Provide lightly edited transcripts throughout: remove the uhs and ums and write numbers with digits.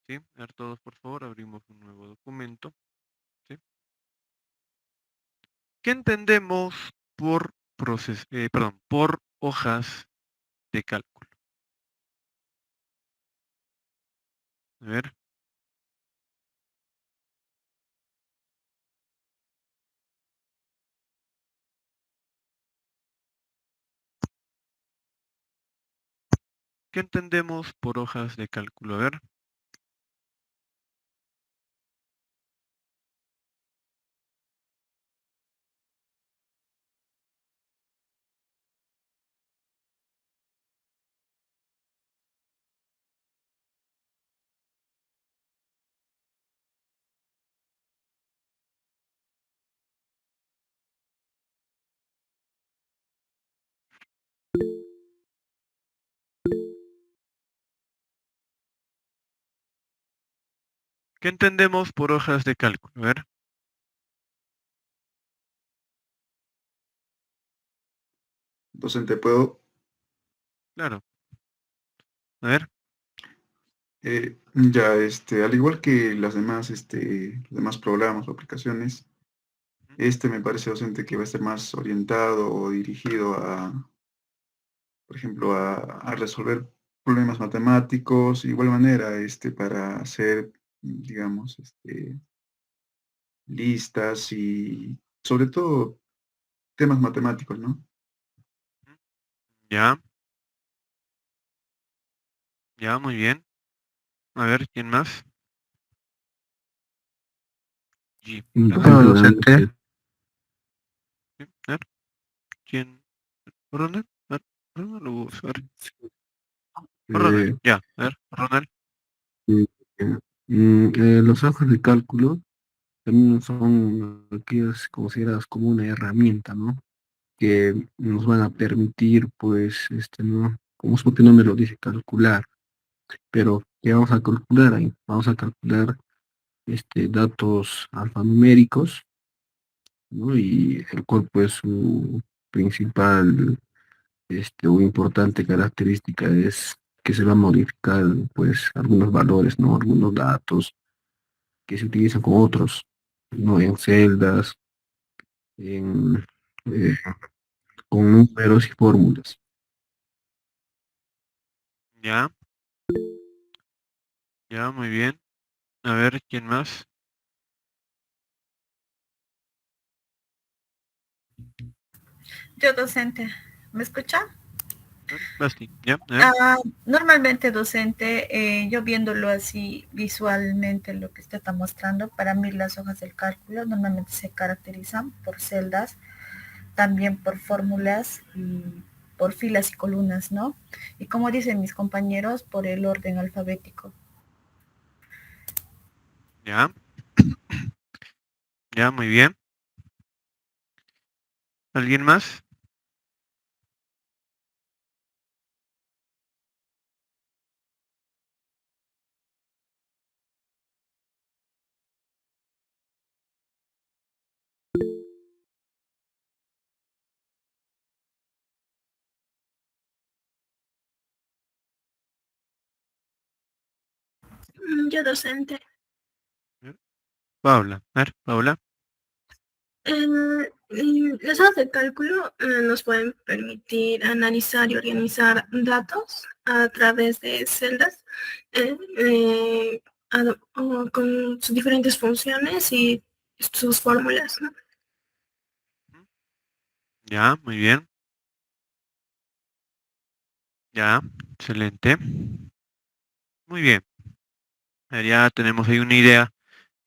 ¿sí? A ver, todos, por favor, abrimos un nuevo documento, ¿sí? ¿Qué entendemos por por hojas de cálculo? A ver, ¿qué entendemos por hojas de cálculo? A ver, ¿qué entendemos por hojas de cálculo? A ver, Docente, ¿puedo? claro, a ver, Ya, al igual que las demás, los demás programas o aplicaciones, ujú, este me parece, docente, que va a estar más orientado o dirigido por ejemplo, a resolver problemas matemáticos, de igual manera, para hacer, digamos, listas y sobre todo temas matemáticos, ¿no? ujú, ya, ya, muy bien. A ver, ¿quién más? G, Bueno, gracias. docente. Sí, a ver, ¿quién? ¿Ronald? A ver, Ronald o a ver, Ronald, Eh, ya, a ver, Ronald, eh, los ojos de cálculo también son aquellas consideradas como una herramienta, ¿no? Que nos van a permitir, pues, ¿no? Como su propio nombre lo dice, calcular. Pero, ¿qué vamos a calcular ahí? Vamos a calcular datos alfanuméricos, ¿no? Y el cual, pues, su principal o importante característica es que se va a modificar pues algunos valores, ¿no? Algunos datos que se utilizan con otros, ¿no? En celdas, en, eh, con números y fórmulas. ya, ya, muy bien. A ver, ¿quién más? Yo docente, ¿me escucha? A ver, Basti, ya, a ver, Ah, normalmente docente, yo viéndolo así visualmente, lo que usted está mostrando, para mí las hojas del cálculo normalmente se caracterizan por celdas, también por fórmulas y por filas y columnas, ¿no? Y como dicen mis compañeros, por el orden alfabético. ya, ya, muy bien. ¿Alguien más? Yo docente. A ver, Paula, a ver, Paula, Las hojas de cálculo nos pueden permitir analizar y organizar datos a través de celdas eh, eh, con sus diferentes funciones y sus fórmulas, ¿no? ujú, ya, muy bien, ya, excelente. Muy bien, ya tenemos ahí una idea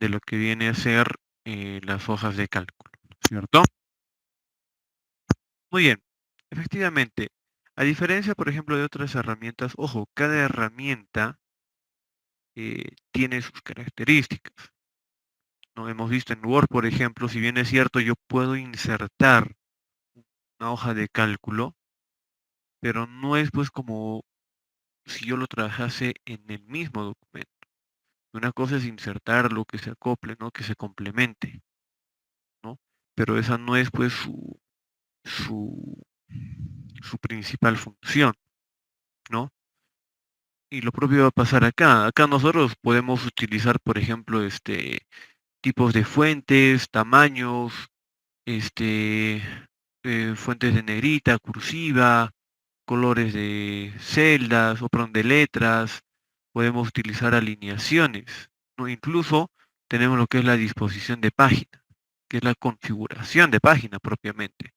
de lo que viene a ser las hojas de cálculo, ¿cierto? Muy bien, efectivamente, a diferencia, por ejemplo, de otras herramientas, ojo, cada herramienta tiene sus características. ¿No? Hemos visto en Word, por ejemplo, si bien es cierto, yo puedo insertar una hoja de cálculo, pero no es pues como si yo lo trabajase en el mismo documento. Una cosa es insertarlo, que se acople, ¿no? Que se complemente, ¿no? Pero esa no es pues su, su principal función, ¿no? Y lo propio va a pasar acá. Acá nosotros podemos utilizar, por ejemplo, tipos de fuentes, tamaños, este, fuentes de negrita, cursiva, colores de celdas, o perdón, de letras. Podemos utilizar alineaciones, ¿no? Incluso tenemos lo que es la disposición de página, que es la configuración de página propiamente,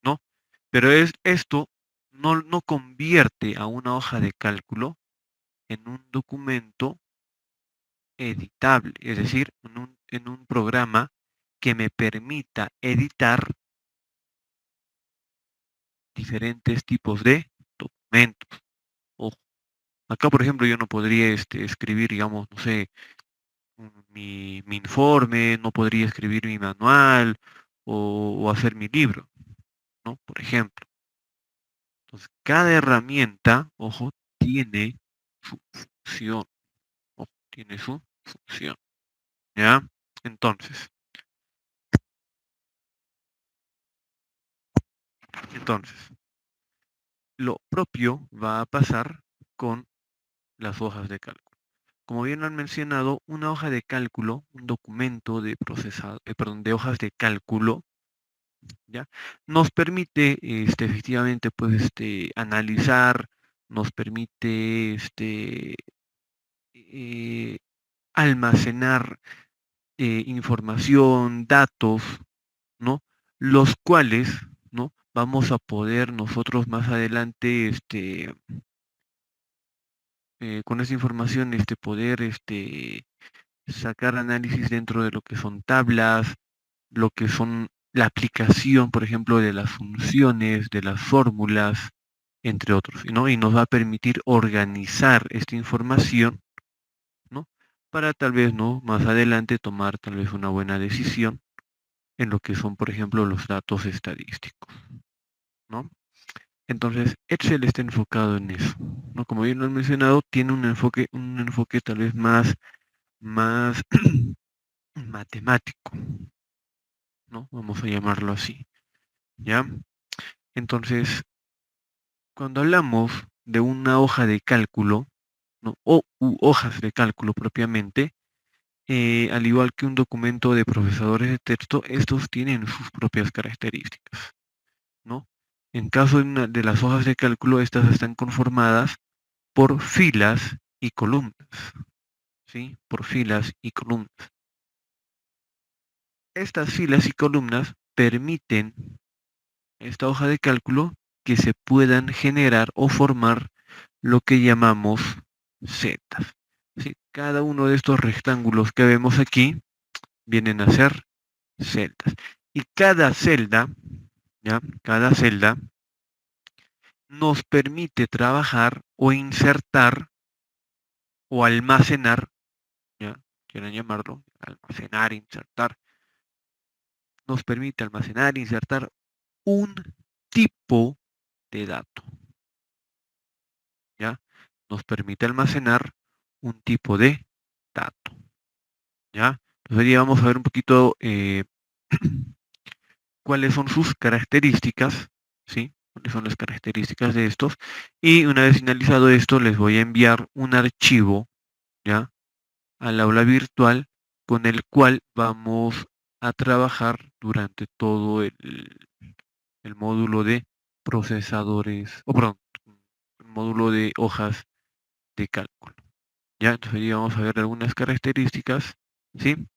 ¿no? Pero esto no convierte a una hoja de cálculo en un documento editable, es decir, en un programa que me permita editar diferentes tipos de documentos. Ojo, acá, por ejemplo, yo no podría escribir, digamos, no sé, mi informe, no podría escribir mi manual o hacer mi libro, ¿no? Por ejemplo. Entonces, cada herramienta, ojo, tiene su función. Ojo, tiene su función. ¿Ya? Entonces, lo propio va a pasar con las hojas de cálculo. Como bien lo han mencionado, una hoja de cálculo, un documento de de hojas de cálculo, ¿ya? Nos permite, efectivamente, pues, analizar, nos permite, eh, almacenar información, datos, ¿no? Los cuales, ¿no? Vamos a poder nosotros más adelante, con esa información, poder, sacar análisis dentro de lo que son tablas, lo que son la aplicación, por ejemplo, de las funciones, de las fórmulas, entre otros, ¿no? Y nos va a permitir organizar esta información, ¿no? Para tal vez, ¿no? Más adelante tomar tal vez una buena decisión en lo que son, por ejemplo, los datos estadísticos, ¿no? Entonces, Excel está enfocado en eso, ¿no? Como bien lo he mencionado, tiene un enfoque tal vez más matemático, ¿no? Vamos a llamarlo así, ¿ya? Entonces, cuando hablamos de una hoja de cálculo, ¿no? U hojas de cálculo propiamente, al igual que un documento de procesadores de texto, estos tienen sus propias características, ¿no? En caso de las hojas de cálculo, estas están conformadas por filas y columnas, ¿sí? Por filas y columnas. Estas filas y columnas permiten esta hoja de cálculo que se puedan generar o formar lo que llamamos celdas, ¿sí? Cada uno de estos rectángulos que vemos aquí vienen a ser celdas. Y cada celda, ¿ya? Cada celda nos permite trabajar o insertar o almacenar, ¿ya? Quieran llamarlo, almacenar, insertar, nos permite almacenar, insertar un tipo de dato, ¿ya? Nos permite almacenar un tipo de dato, ¿ya? Entonces ya vamos a ver un poquito cuáles son sus características, ¿sí? Cuáles son las características de estos. Y una vez finalizado esto, les voy a enviar un archivo, ¿ya? Al aula virtual con el cual vamos a trabajar durante todo el módulo de procesadores, o perdón, el módulo de hojas de cálculo. Ya, entonces ya vamos a ver algunas características, ¿sí?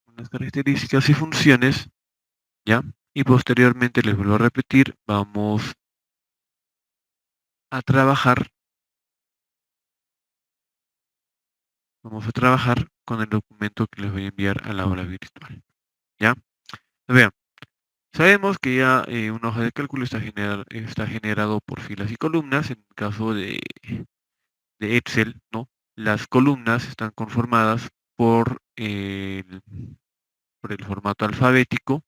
Unas características y funciones, ¿ya? Y posteriormente, les vuelvo a repetir, a trabajar, vamos a trabajar con el documento que les voy a enviar a la aula virtual, ¿ya? Vean, sabemos que ya una hoja de cálculo está generado por filas y columnas. En el caso de Excel, ¿no? Las columnas están conformadas por el formato alfabético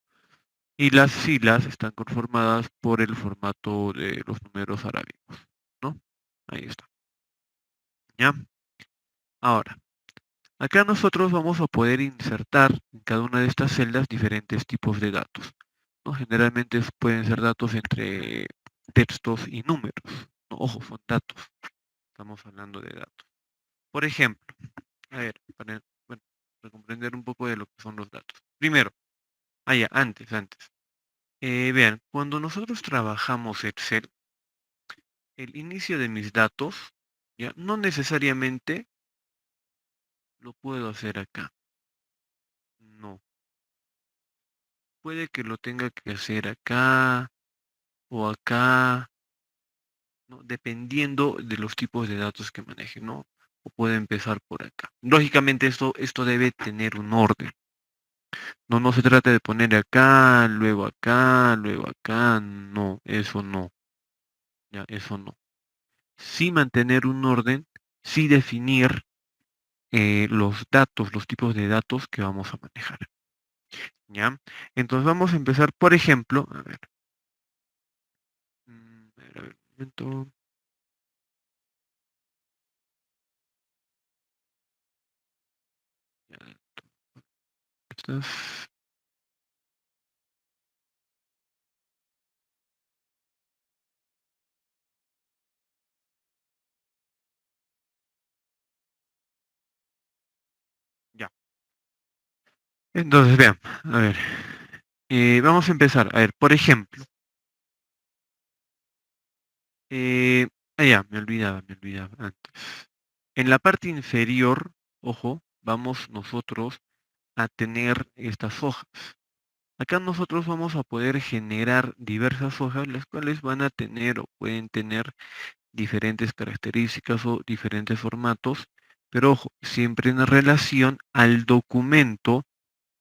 y las filas están conformadas por el formato de los números arábigos, ¿no? Ahí está. ¿Ya? Ahora, acá nosotros vamos a poder insertar en cada una de estas celdas diferentes tipos de datos, ¿no? Generalmente pueden ser datos entre textos y números, ¿no? Ojo, son datos. Estamos hablando de datos. Por ejemplo, a ver, para comprender un poco de lo que son los datos. Primero, antes. Vean, cuando nosotros trabajamos Excel, el inicio de mis datos, ya, no necesariamente lo puedo hacer acá. No. Puede que lo tenga que hacer acá o acá, ¿no? Dependiendo de los tipos de datos que maneje, ¿no? O puede empezar por acá. Lógicamente esto debe tener un orden. No se trata de poner acá, luego acá, luego acá. No, eso no. Ya, eso no. Sí mantener un orden, sí definir los datos, los tipos de datos que vamos a manejar. ¿Ya? Entonces vamos a empezar, por ejemplo, a ver. A ver, un momento. Ya, estas. Ya. Entonces, vean, a ver. Vamos a empezar. A ver, por ejemplo. Ya, me olvidaba antes. En la parte inferior, ojo, vamos nosotros a tener estas hojas. Acá nosotros vamos a poder generar diversas hojas, las cuales van a tener o pueden tener diferentes características o diferentes formatos, pero ojo, siempre en relación al documento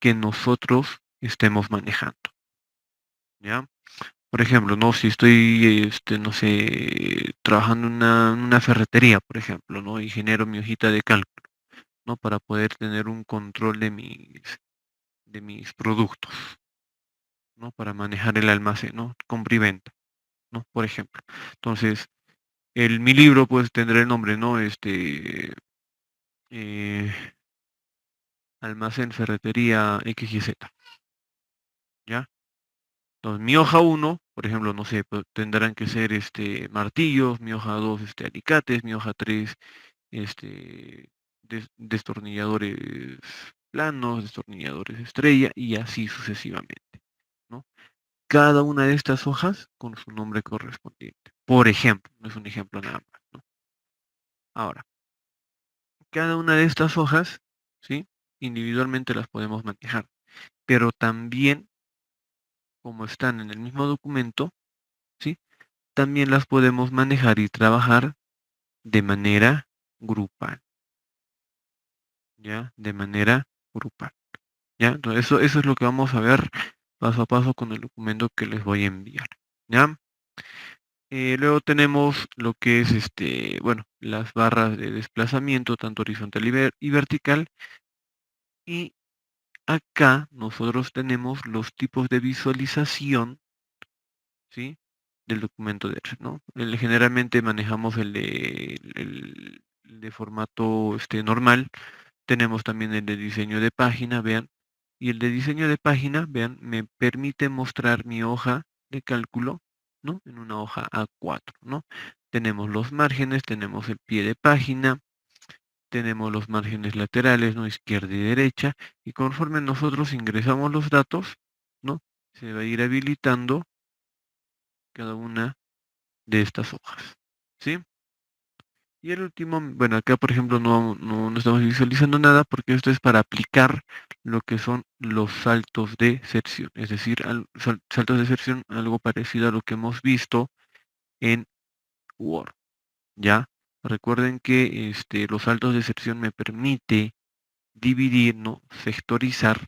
que nosotros estemos manejando. ¿Ya? Por ejemplo, no, si estoy, no sé, trabajando en una ferretería, por ejemplo, ¿no? Y genero mi hojita de cálculo, ¿no? Para poder tener un control de mis productos, ¿no? Para manejar el almacén, ¿no? Compra y venta, ¿no? Por ejemplo. Entonces, mi libro, pues, tendrá el nombre, ¿no? Eh, Almacén Ferretería XYZ, ¿ya? Entonces, mi hoja uno, por ejemplo, no sé, pues, tendrán que ser martillos, mi hoja 2 alicates, mi hoja 3 destornilladores planos, destornilladores estrella y así sucesivamente, ¿no? Cada una de estas hojas con su nombre correspondiente. Por ejemplo, no es un ejemplo nada más, ¿no? Ahora, cada una de estas hojas, ¿sí? Individualmente las podemos manejar, pero también, como están en el mismo documento, ¿sí? También las podemos manejar y trabajar de manera grupal, ¿ya? De manera grupal, ¿ya? Entonces eso es lo que vamos a ver paso a paso con el documento que les voy a enviar, ¿ya? Luego tenemos lo que es bueno, las barras de desplazamiento, tanto horizontal y vertical. Y acá nosotros tenemos los tipos de visualización, ¿sí? Del documento de Excel, ¿no? Generalmente manejamos el de formato normal. Tenemos también el de diseño de página, vean. Y el de diseño de página, vean, me permite mostrar mi hoja de cálculo, ¿no? En una hoja A4, ¿no? Tenemos los márgenes, tenemos el pie de página, tenemos los márgenes laterales, ¿no? Izquierda y derecha, y conforme nosotros ingresamos los datos, ¿no? Se va a ir habilitando cada una de estas hojas, ¿sí? Y el último, bueno, acá por ejemplo no estamos visualizando nada porque esto es para aplicar lo que son los saltos de sección, es decir, saltos de sección, algo parecido a lo que hemos visto en Word, ¿ya? Recuerden que los saltos de sección me permite dividir, ¿no? Sectorizar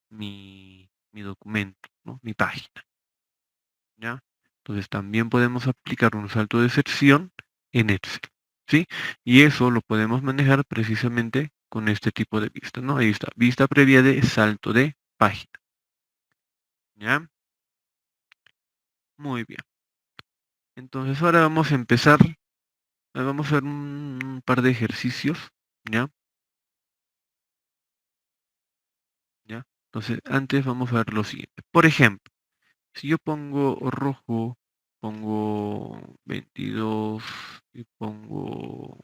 mi documento, ¿no? Mi página, ¿ya? Entonces también podemos aplicar un salto de sección en Excel, ¿sí? Y eso lo podemos manejar precisamente con este tipo de vista, ¿no? Ahí está, vista previa de salto de página, ¿ya? Muy bien. Entonces ahora vamos a empezar, vamos a hacer un par de ejercicios, ¿ya? ¿Ya? Entonces antes vamos a ver lo siguiente. Por ejemplo, si yo pongo rojo, pongo 22 y pongo,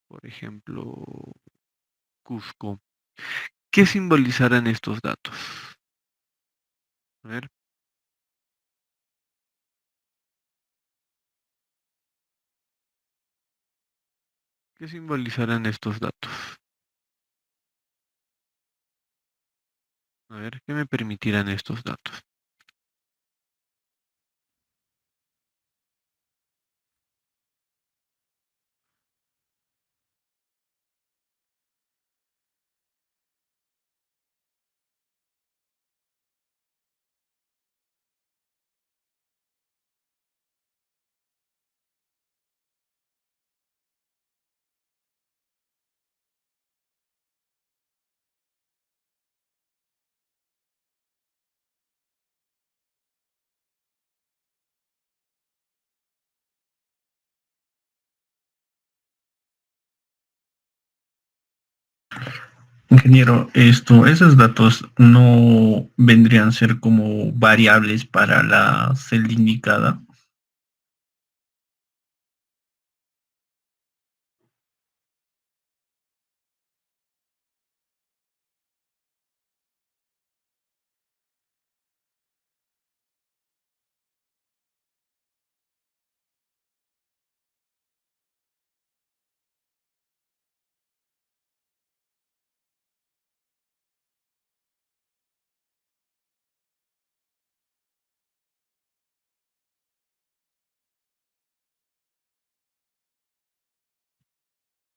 por ejemplo, Cusco. ¿Qué simbolizarán estos datos? A ver, ¿qué simbolizarán estos datos? A ver, ¿qué me permitirán estos datos? Ingeniero, esos datos no vendrían a ser como variables para la celda indicada.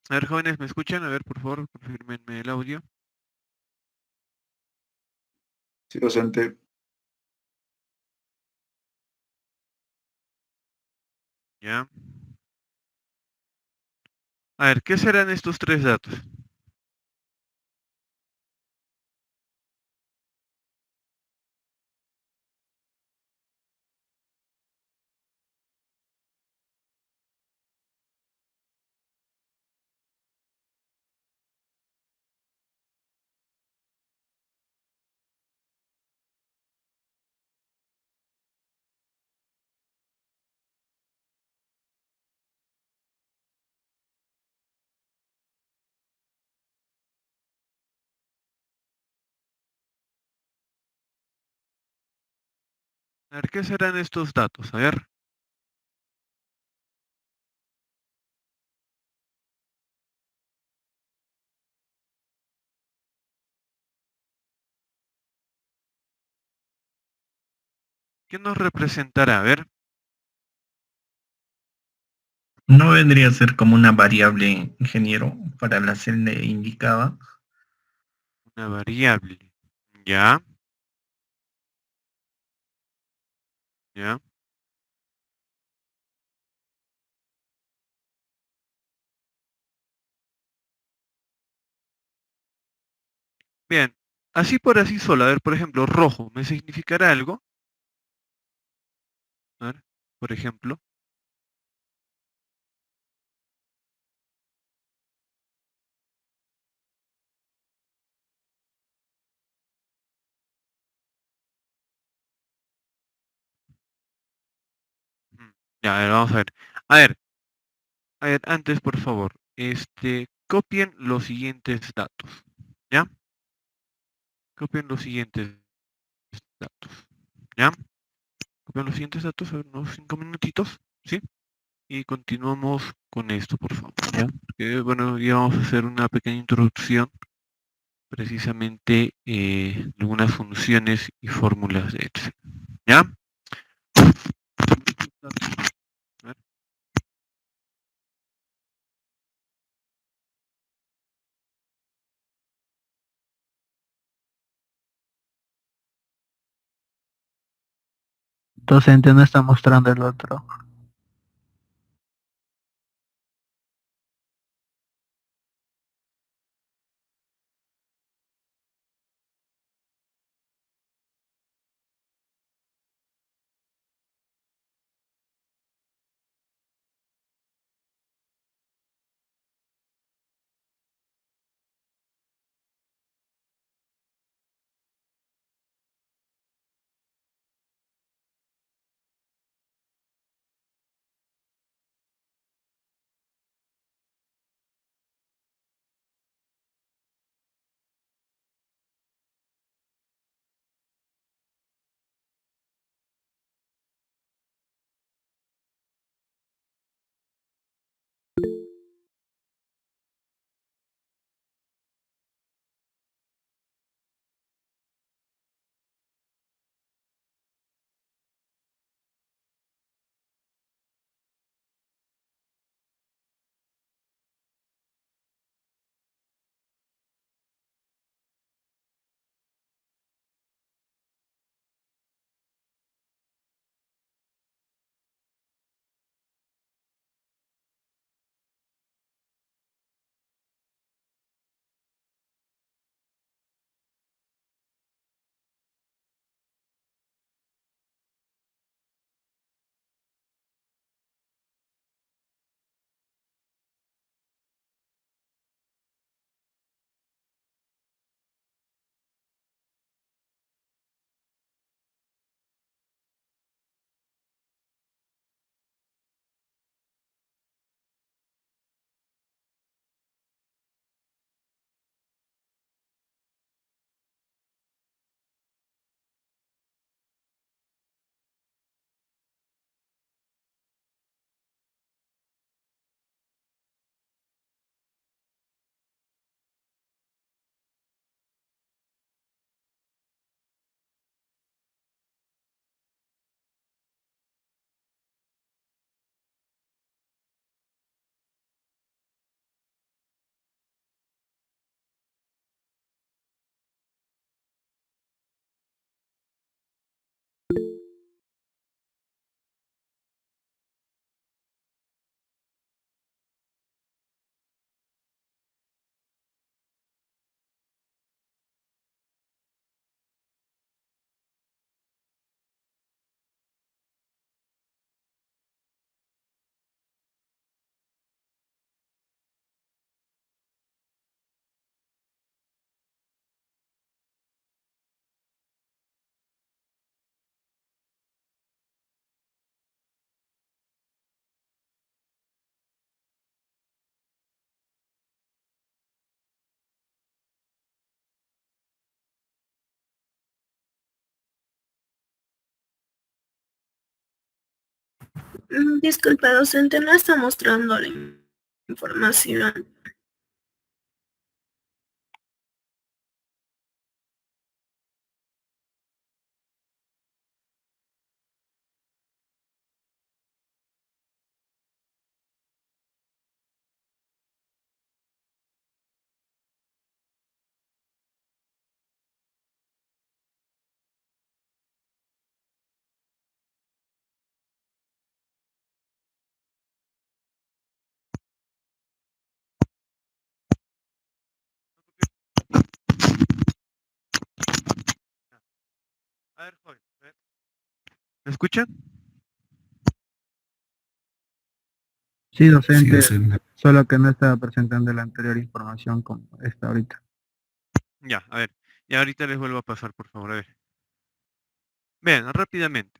A ver, jóvenes, ¿me escuchan? A ver, por favor, confirmenme el audio. Sí, docente. Ya. A ver, ¿qué serán estos tres datos? A ver, ¿qué serán estos datos? A ver. ¿Qué nos representará? A ver, No vendría a ser como una variable, ingeniero, para la celda indicada. una variable. Ya, ya. Bien, así por así solo. A ver, por ejemplo, rojo, ¿me significará algo? A ver, por ejemplo. Mm, ya, a ver, vamos a ver. A ver, a ver, antes, por favor, copien los siguientes datos. ¿Ya? Copien los siguientes datos. ¿Ya? Copien los siguientes datos, a ver, unos 5 minutitos, ¿sí? Y continuamos con esto, por favor, ¿ya? Porque, bueno, ya vamos a hacer una pequeña introducción precisamente algunas funciones y fórmulas de Excel. ¿Ya? A ver, Docente no está mostrando el otro. Disculpa, docente, no está mostrando la información. A ver, joven, a ver. ¿Me escuchan? Sí, Sí, docente, docente. solo que no estaba presentando la anterior información como está ahorita. Ya, a ver. Y ahorita les vuelvo a pasar, por favor, a ver. Vean, rápidamente.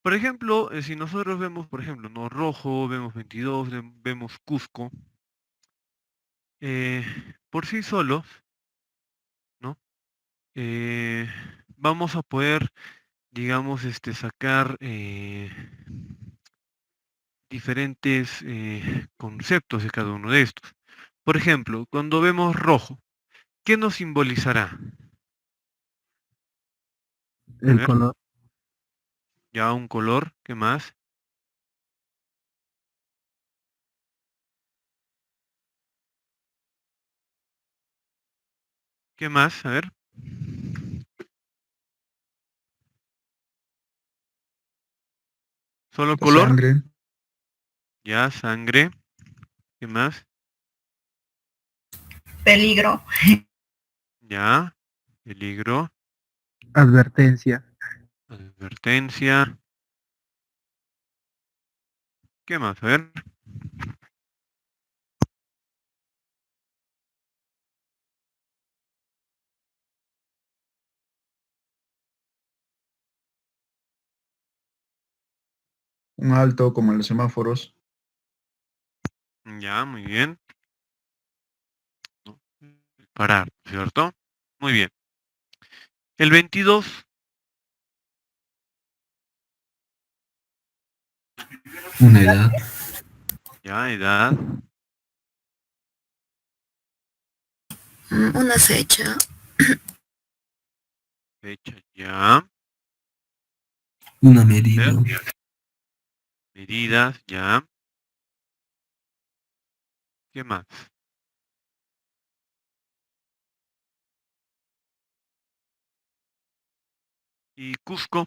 Por ejemplo, si nosotros vemos, por ejemplo, no rojo, vemos 22, vemos Cusco, eh, por sí solos, ¿no? Vamos a poder, digamos, sacar diferentes conceptos de cada uno de estos. Por ejemplo, cuando vemos rojo, ¿qué nos simbolizará? A El ver, color, ya un color, ¿qué más? ¿Qué más? A ver, solo La color, sangre, ya sangre, ¿qué más? Peligro. Ya, peligro, advertencia, advertencia, ¿qué más? A ver, un alto como en los semáforos, ya, muy bien. No, parar, ¿cierto? Muy bien. El 22, Una edad, ya, edad, Una fecha. fecha, ya, una medida, ¿ver? Medidas, ya, ¿qué más? Y Cusco,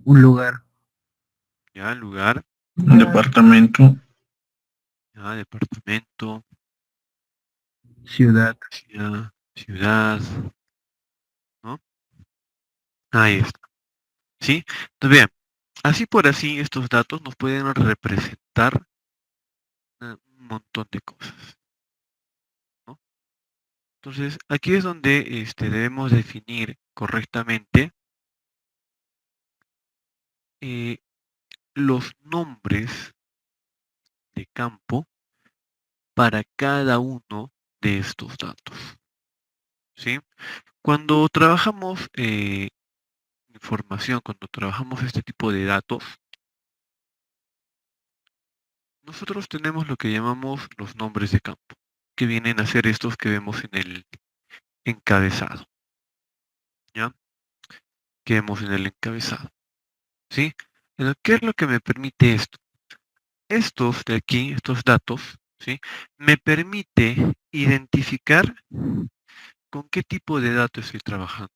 un lugar, ya, lugar, Un departamento, ya, departamento, ciudad, ciudad, ciudad, ¿no? Ahí está, ¿sí? Entonces, bien, así por así, estos datos nos pueden representar un montón de cosas, ¿no? Entonces, aquí es donde debemos definir correctamente eh, los nombres de campo para cada uno de estos datos, ¿sí? Cuando trabajamos información, cuando trabajamos este tipo de datos, nosotros tenemos lo que llamamos los nombres de campo, que vienen a ser estos que vemos en el encabezado, ¿ya? Que vemos en el encabezado, ¿sí? ¿Qué es lo que me permite esto? Estos de aquí, estos datos, ¿sí? Me permite identificar con qué tipo de datos estoy trabajando,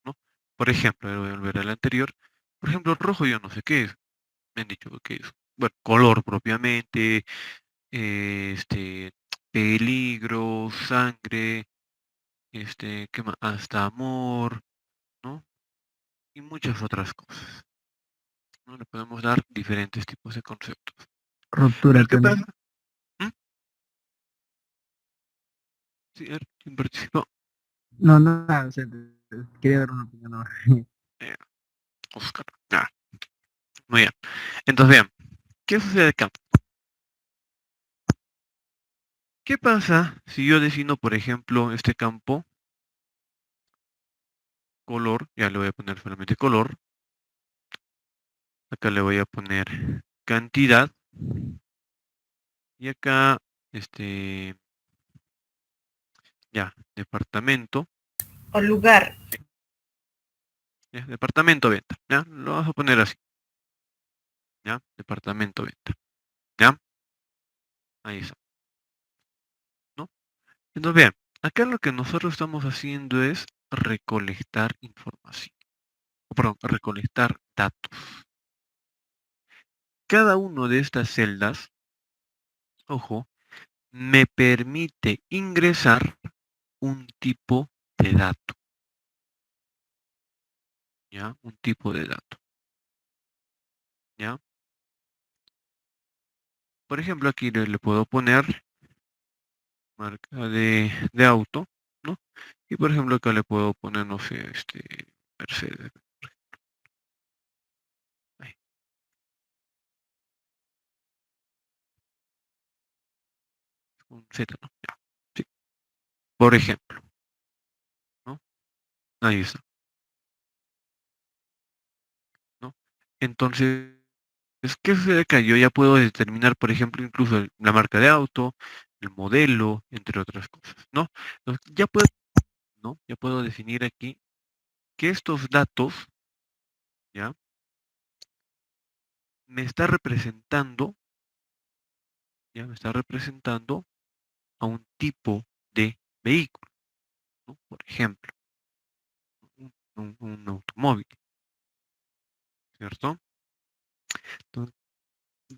¿no? Por ejemplo, voy a volver al anterior. Por ejemplo, rojo yo no sé qué es. Me han dicho que es, bueno, color propiamente, este, peligro, sangre, ¿qué más? Hasta amor, ¿no? Y muchas otras cosas, ¿no? Le podemos dar diferentes tipos de conceptos. ruptura Pero ¿qué técnica. pasa? ¿Mm? Sí, a ver, ¿quién participó? No, no, nada, docente, quería dar una opinión ahora. Eh, Oscar. Ah, muy bien. Entonces, bien, ¿qué sucede acá? ¿Qué pasa si yo defino, por ejemplo, este campo color, ya le voy a poner solamente color. Acá le voy a poner cantidad. Y acá, ya, departamento. O lugar. Ya, departamento venta. Ya, lo vamos a poner así. Ya, departamento venta. Ya, ahí está. ¿No? Entonces, bien, acá lo que nosotros estamos haciendo es recolectar información. Perdón, recolectar datos. Cada uno de estas celdas, ojo, me permite ingresar un tipo de dato. ¿Ya? Un tipo de dato. ¿Ya? Por ejemplo, aquí le puedo poner marca de auto, ¿no? Y por ejemplo, acá le puedo poner, no sé, Mercedes. Ahí. Un Z, ¿no? Ya, sí. Por ejemplo, ¿no? Ahí está, ¿no? Entonces, ¿qué sucede acá? Yo ya puedo determinar, por ejemplo, incluso la marca de auto, el modelo, entre otras cosas, ¿no? Entonces, ya puedo, ¿no? Ya puedo definir aquí que estos datos, ¿ya? Me está representando, ya me está representando a un tipo de vehículo, ¿no? Por ejemplo, un automóvil, ¿cierto? Entonces,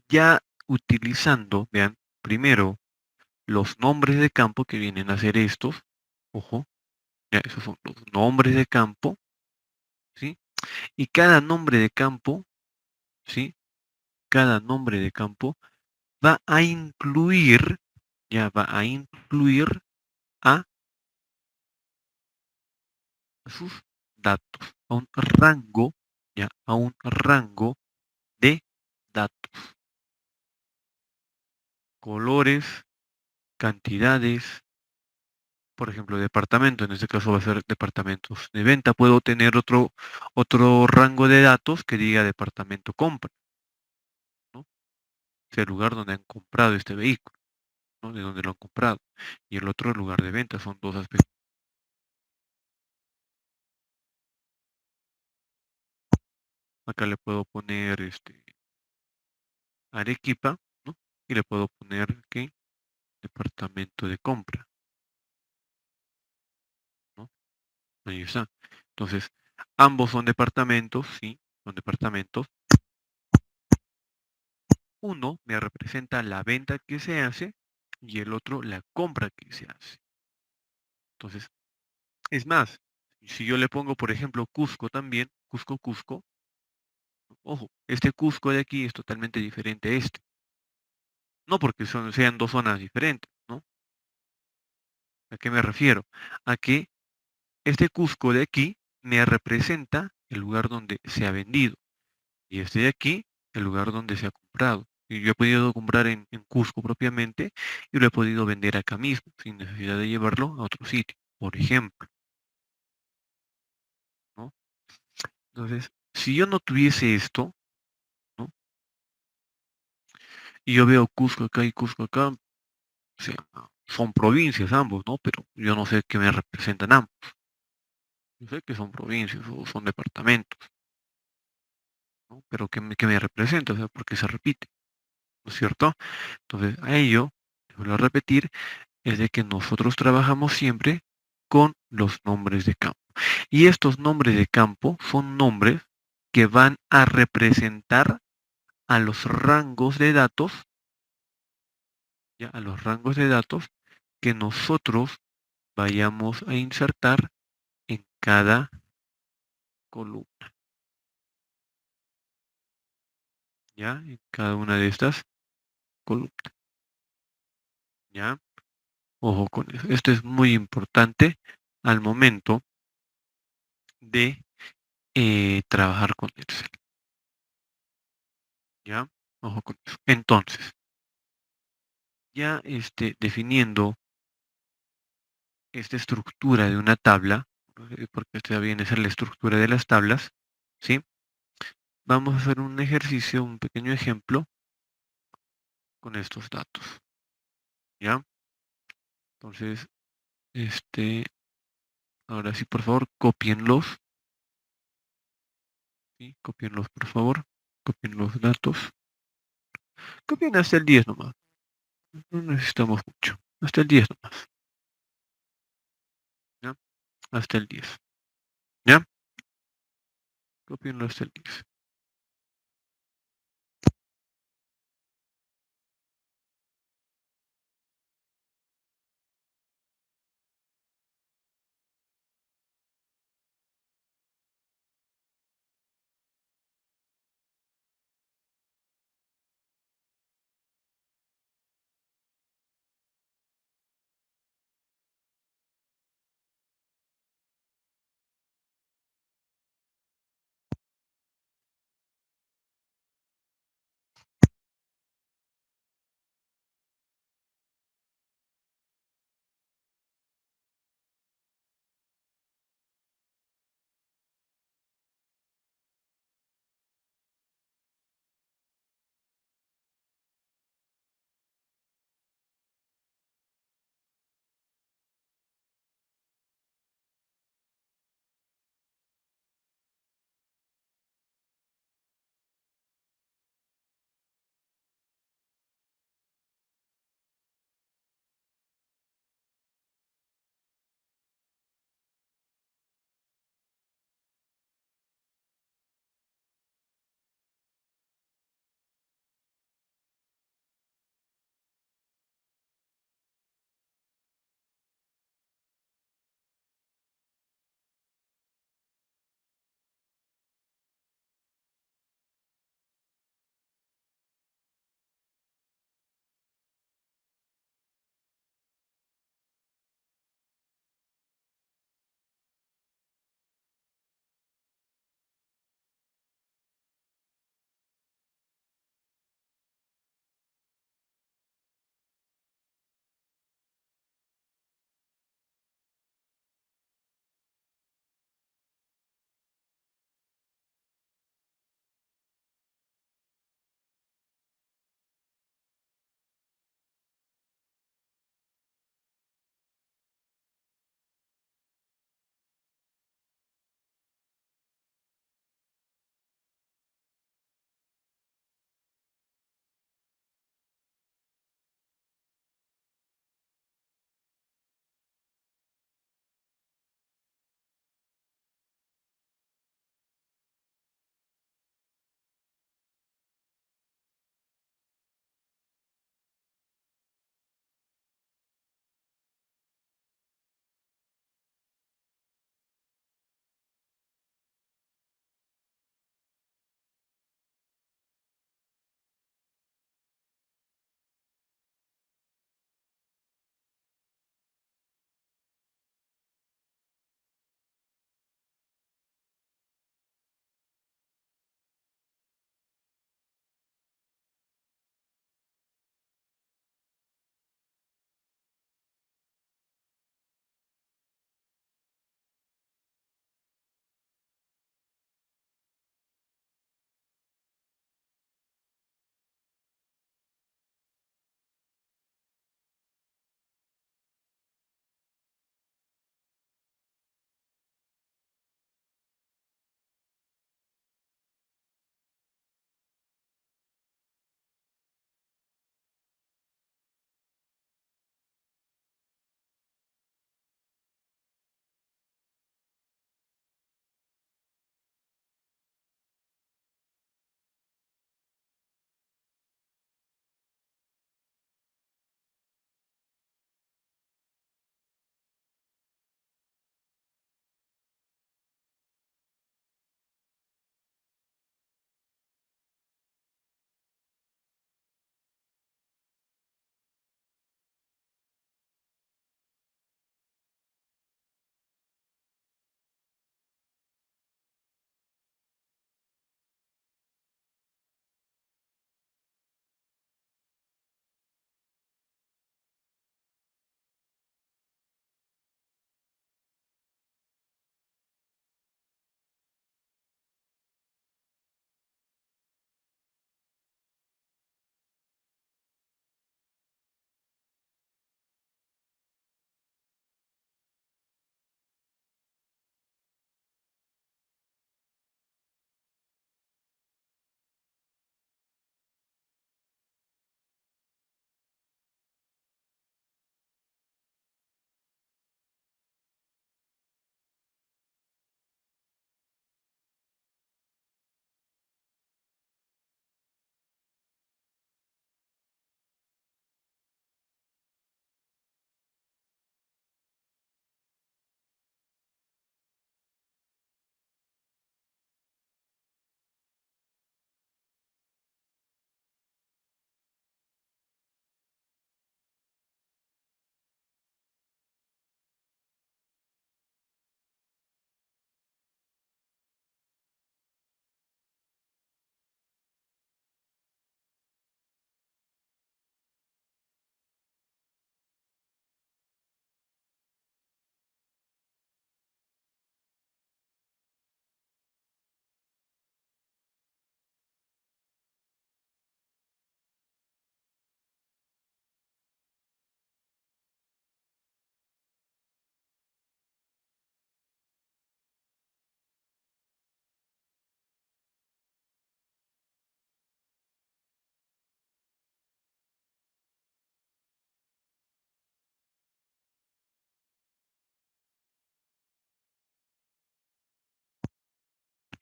ya utilizando, vean, primero los nombres de campo que vienen a ser estos, ojo, ya esos son los nombres de campo, ¿sí? Y cada nombre de campo, ¿sí? Cada nombre de campo va a incluir, ya va a incluir a sus datos, a un rango, ya, a un rango de datos, colores, cantidades, por ejemplo, departamento, en este caso va a ser departamentos de venta. Puedo tener otro rango de datos que diga departamento compra, ¿no? Es el lugar donde han comprado este vehículo, ¿no? De donde lo han comprado. Y el otro lugar de venta, son dos aspectos. Acá le puedo poner Arequipa, ¿no? Y le puedo poner aquí departamento de compra, ¿no? Ahí está. Entonces, ambos son departamentos, sí, son departamentos. Uno me representa la venta que se hace y el otro la compra que se hace. Entonces, es más, si yo le pongo, por ejemplo, Cusco también, Cusco, ojo, este Cusco de aquí es totalmente diferente a este. No porque sean dos zonas diferentes, ¿no? ¿A qué me refiero? A que este Cusco de aquí me representa el lugar donde se ha vendido y este de aquí el lugar donde se ha comprado. Y yo he podido comprar en Cusco propiamente y lo he podido vender acá mismo sin necesidad de llevarlo a otro sitio, por ejemplo, ¿no? Entonces, si yo no tuviese esto, ¿no? Y yo veo Cusco acá y Cusco acá, o sea, son provincias ambos, ¿no? Pero yo no sé qué me representan ambos. Yo sé que son provincias o son departamentos, ¿no? Pero ¿qué me representa? O sea, porque se repite, ¿no es cierto? Entonces, a ello, vuelvo a repetir, es de que nosotros trabajamos siempre con los nombres de campo. Y estos nombres de campo son nombres que van a representar a los rangos de datos, ya, a los rangos de datos que nosotros vayamos a insertar en cada columna, ya, en cada una de estas columnas, ya. Ojo con eso. Esto es muy importante al momento de trabajar con Excel, ya. Ojo con eso. Entonces, ya definiendo esta estructura de una tabla, porque esta viene a ser la estructura de las tablas, ¿sí? Vamos a hacer un ejercicio, un pequeño ejemplo con estos datos, ¿ya? Entonces, ahora sí, por favor, cópienlos, ¿sí? Cópienlos, por favor, copien los datos. Copien hasta el 10 nomás, no necesitamos mucho, hasta el 10 nomás, ¿ya? Hasta el 10, ¿ya? Cópienlo hasta el 10.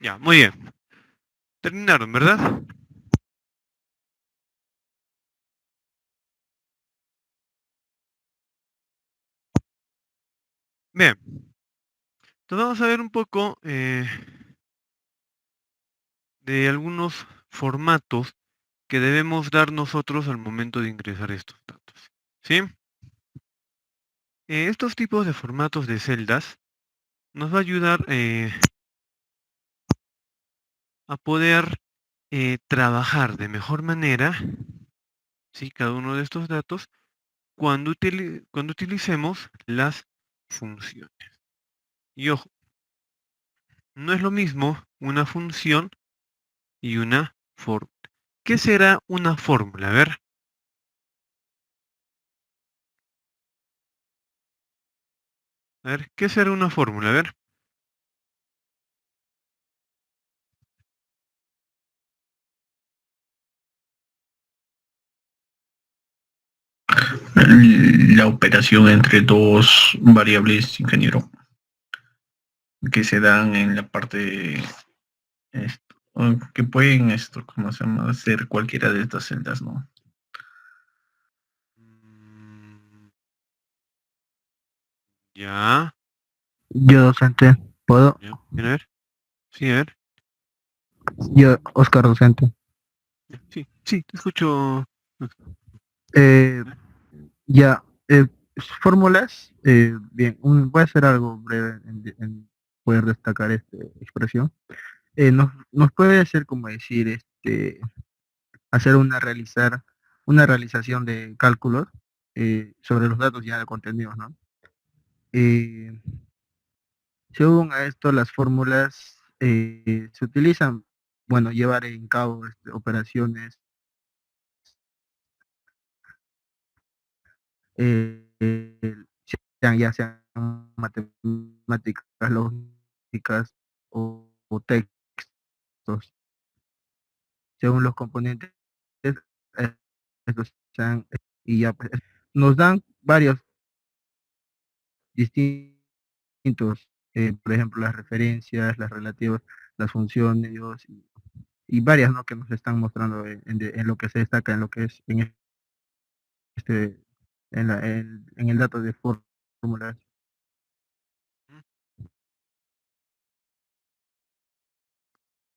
Ya, muy bien. Terminaron, ¿verdad? Bien. Entonces vamos a ver un poco de algunos formatos que debemos dar nosotros al momento de ingresar estos datos. ¿Sí? Estos tipos de formatos de celdas nos va a ayudar a poder trabajar de mejor manera, ¿sí? Cada uno de estos datos cuando utilicemos las funciones. Y ojo, no es lo mismo una función y una fórmula. ¿Qué será una fórmula? A ver, ¿qué será una fórmula? A ver. La operación entre dos variables, ingeniero, que se dan en la parte esto, que pueden ¿cómo se llama? Ser cualquiera de estas celdas, ¿no? Mm, ya, Yo, docente, ¿puedo? ya, a ver, sí, a ver, Yo, Oscar, docente. ya, sí, sí, te escucho. Eh, ya, fórmulas, bien, voy a hacer algo breve en poder destacar esta expresión. Nos puede hacer como decir, hacer una realización de cálculos sobre los datos ya contenidos, ¿no? Eh, Según a esto, las fórmulas se utilizan, bueno, llevar en cabo operaciones, ya sean matemáticas, lógicas o textos, según los componentes, estos sean, y ya pues, nos dan varios distintos, por ejemplo, las referencias, las relativas, las funciones y varias, ¿no? Que nos están mostrando en lo que se destaca, en lo que es este, en el dato de fórmulas.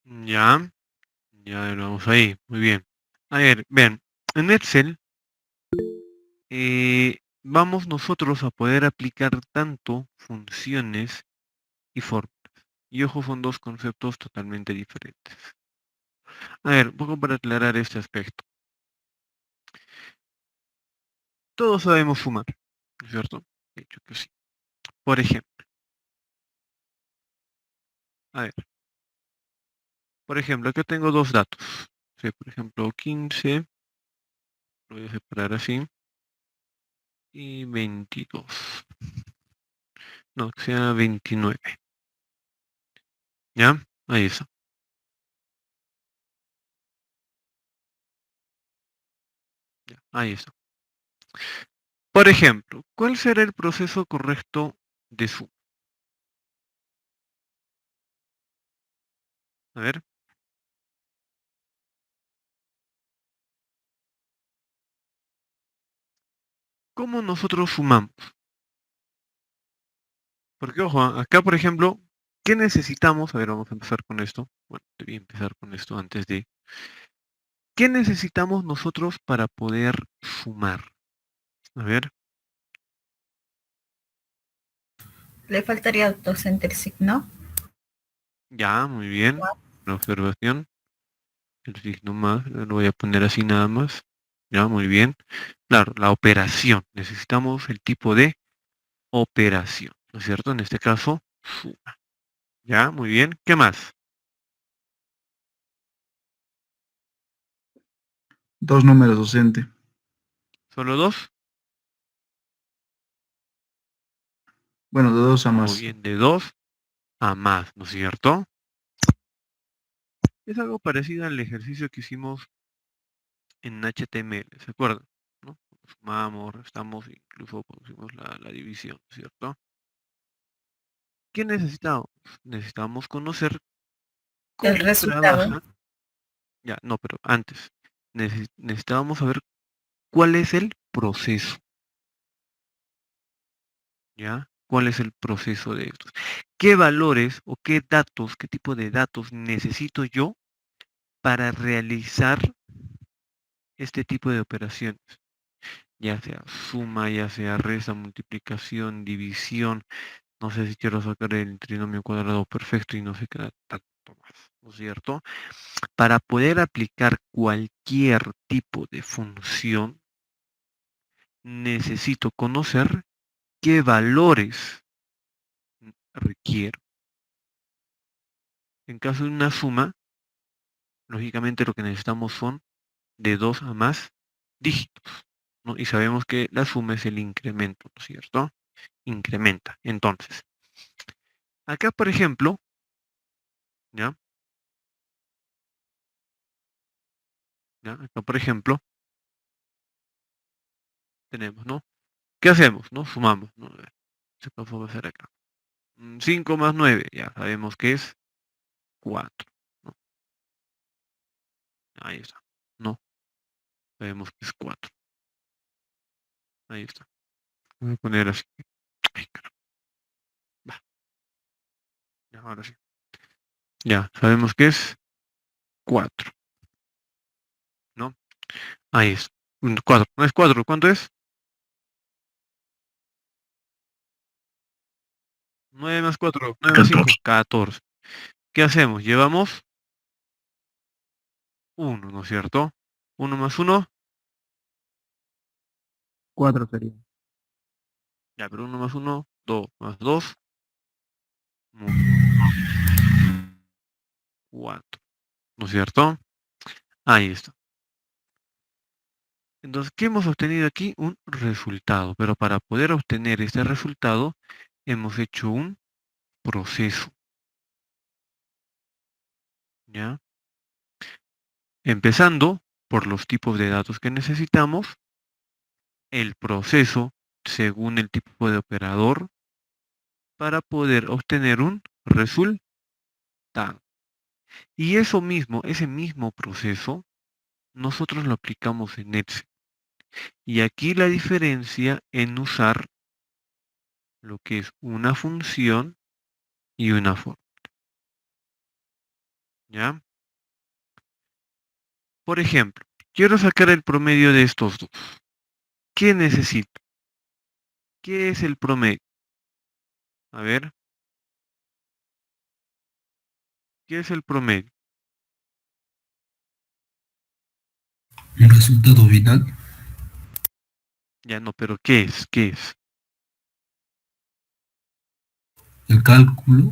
Ya, ya lo vamos ahí, muy bien. A ver, vean, en Excel vamos nosotros a poder aplicar tanto funciones y fórmulas. Y ojo, son dos conceptos totalmente diferentes. A ver, un poco para aclarar este aspecto. Todos sabemos sumar, ¿no es cierto? De hecho que sí. Por ejemplo, a ver, por ejemplo, aquí tengo dos datos. Sí, por ejemplo, 15, lo voy a separar así, y 22. No, que sea 29. ¿Ya? Ahí está. Ya, ahí está. Por ejemplo, ¿cuál será el proceso correcto de suma? A ver, ¿cómo nosotros sumamos? Porque, ojo, acá, por ejemplo, ¿qué necesitamos? A ver, vamos a empezar con esto. Bueno, debí empezar con esto antes de... ¿Qué necesitamos nosotros para poder sumar? A ver, Le faltaría docente el signo. ya, muy bien. La observación, el signo más, lo voy a poner así nada más. Ya, muy bien. Claro, la operación. Necesitamos el tipo de operación, ¿no es cierto? En este caso, suma. Ya, muy bien. ¿Qué más? Dos números, docente. ¿Solo dos? Bueno, de dos a Muy más. bien, de dos a más, ¿no es cierto? Es algo parecido al ejercicio que hicimos en HTML, ¿se acuerdan? ¿No? Sumamos, restamos, incluso pusimos la división, ¿cierto? ¿Qué necesitamos? Necesitamos conocer El resultado. trabaja? Ya, no, pero antes. Necesitábamos saber cuál es el proceso. ¿Ya? ¿Cuál es el proceso de estos? ¿Qué valores o qué datos, qué tipo de datos necesito yo para realizar este tipo de operaciones? Ya sea suma, ya sea resta, multiplicación, división. No sé si quiero sacar el trinomio cuadrado perfecto y no sé qué tanto más, ¿no es cierto? Para poder aplicar cualquier tipo de función, necesito conocer qué valores requiero. En caso de una suma, lógicamente lo que necesitamos son de 2 a más dígitos, ¿no? Y sabemos que la suma es el incremento, ¿no es cierto? Incrementa. Entonces, acá, por ejemplo, ¿ya? ¿Ya? Acá, por ejemplo, tenemos, ¿no? ¿Qué hacemos? ¿No? Sumamos, ¿no? A ver, ¿qué vamos a hacer acá? 5 más 9, ya sabemos que es 4, ¿no? Ahí está, ¿no? Sabemos que es 4. Ahí está. Voy a poner así. Ay, caramba. Va, ya, ahora sí. Ya, sabemos que es 4, ¿no? Ahí es. 4, no es 4, ¿cuánto es? 9 más 4, 9 más 5, 14. ¿Qué hacemos? Llevamos 1, ¿no es cierto? 1 más 1, 4 sería. ya, pero 1 más 1, 2 más 2, 4, ¿no es cierto? Ahí está. Entonces, ¿qué hemos obtenido aquí? Un resultado, pero para poder obtener este resultado, hemos hecho un proceso, ¿ya? Empezando por los tipos de datos que necesitamos, el proceso según el tipo de operador, para poder obtener un resultado. Y eso mismo, ese mismo proceso, nosotros lo aplicamos en Excel. Y aquí la diferencia en usar lo que es una función y una forma, ¿ya? Por ejemplo, quiero sacar el promedio de estos dos. ¿Qué necesito? ¿Qué es el promedio? A ver, ¿qué es el promedio? Un resultado final. Ya no, pero ¿qué es? ¿Qué es? El cálculo.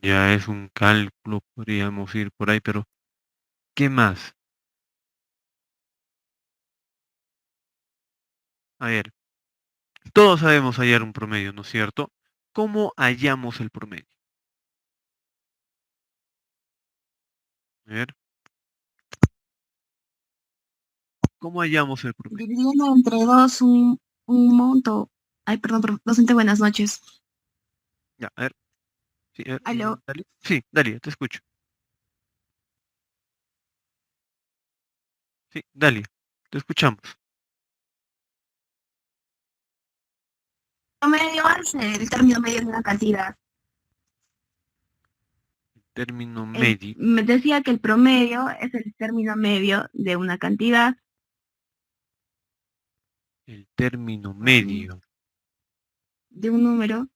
Ya es un cálculo, podríamos ir por ahí, pero ¿qué más? A ver, todos sabemos hallar un promedio, ¿no es cierto? ¿Cómo hallamos el promedio? A ver, ¿cómo hallamos el promedio? Dividiendo entre dos un monto. Ay, perdón, docente, buenas noches. Ya, a ver, sí, Aló. Dale. Sí, Dalia, te escucho. Sí, Dalia, te escuchamos. Promedio es el término medio de una cantidad. Término medio. Me decía que el promedio es el término medio de una cantidad. El término medio. De un número.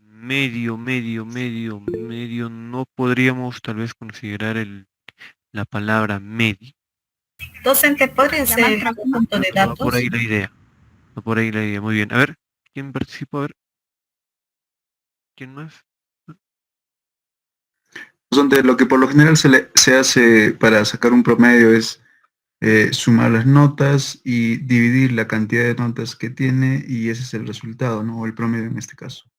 Medio, no podríamos tal vez considerar la palabra medio. Docente, ¿podría ser el conjunto de Va por ahí datos? la idea. Va por ahí la idea. Muy bien. A ver, ¿quién participó? A ver. ¿Quién más? Donde lo que por lo general se hace para sacar un promedio es sumar las notas y dividir la cantidad de notas que tiene y ese es el resultado, ¿no? O el promedio en este caso.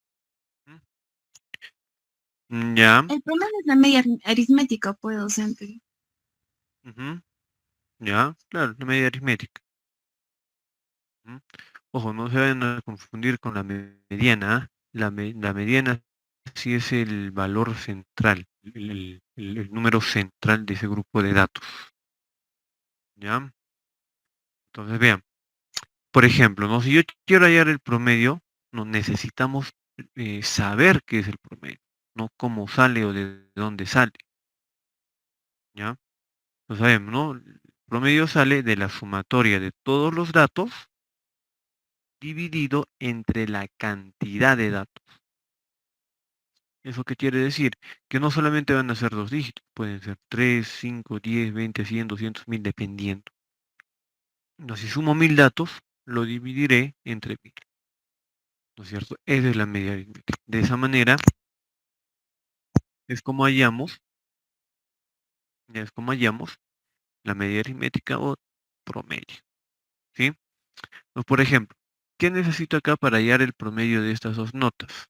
Ya. El promedio es la media aritmética, pues, docente. Ya, claro, la media aritmética. Ojo, no se vayan a confundir con la mediana. ¿Ah? La mediana sí es el valor central, el número central de ese grupo de datos. ¿Ya? Entonces vean, por ejemplo, ¿no? Si yo quiero hallar el promedio, no necesitamos saber qué es el promedio, no cómo sale o de dónde sale. ¿Ya? Lo sabemos, ¿no? El promedio sale de la sumatoria de todos los datos dividido entre la cantidad de datos. ¿Eso qué quiere decir? Que no solamente van a ser 2 dígitos, pueden ser 3, 5, 10, 20, 100, 200, 1000, dependiendo. Entonces, si sumo 1000 datos, lo dividiré entre 1000. ¿No es cierto? Esa es la media aritmética. De esa manera, es como hallamos, ya es como hallamos la media aritmética o promedio. ¿Sí? Pues, por ejemplo, ¿qué necesito acá para hallar el promedio de estas dos notas?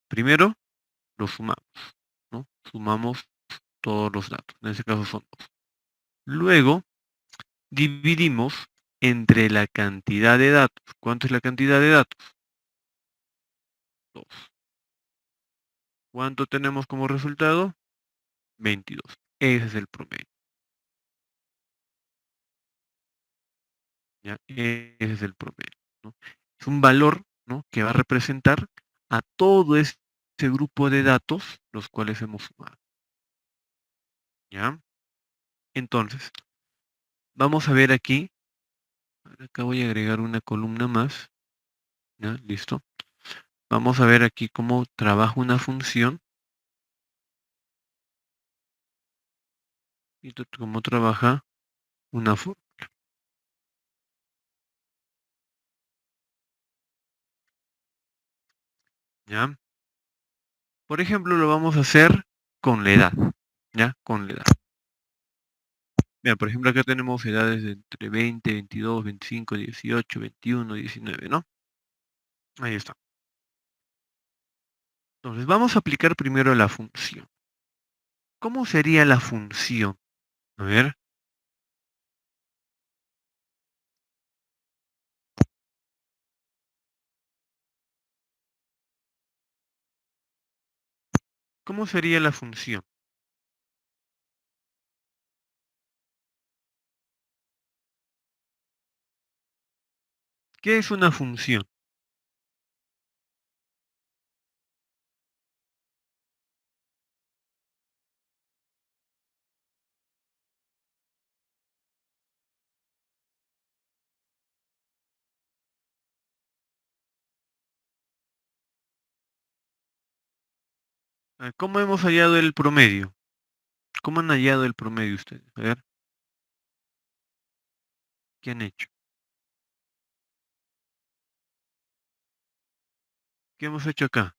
Primero, lo sumamos, ¿no? Sumamos todos los datos. En este caso son 2. Luego, dividimos entre la cantidad de datos. ¿Cuánto es la cantidad de datos? 2. ¿Cuánto tenemos como resultado? 22. Ese es el promedio. ¿Ya? Ese es el promedio, ¿no? Es un valor, ¿no?, que va a representar a todo ese grupo de datos los cuales hemos sumado. ¿Ya? Entonces, vamos a ver aquí. Acá voy a agregar una columna más. ¿Ya? Listo. Vamos a ver aquí cómo trabaja una función. Y cómo trabaja una fórmula. ¿Ya? Por ejemplo, lo vamos a hacer con la edad. ¿Ya? Con la edad. Mira, por ejemplo, acá tenemos edades de entre 20, 22, 25, 18, 21, 19, ¿no? Ahí está. Entonces, vamos a aplicar primero la función. ¿Cómo sería la función? A ver. ¿Cómo sería la función? ¿Qué es una función? ¿Cómo hemos hallado el promedio? ¿Cómo han hallado el promedio ustedes? A ver. ¿Qué han hecho? ¿Qué hemos hecho acá?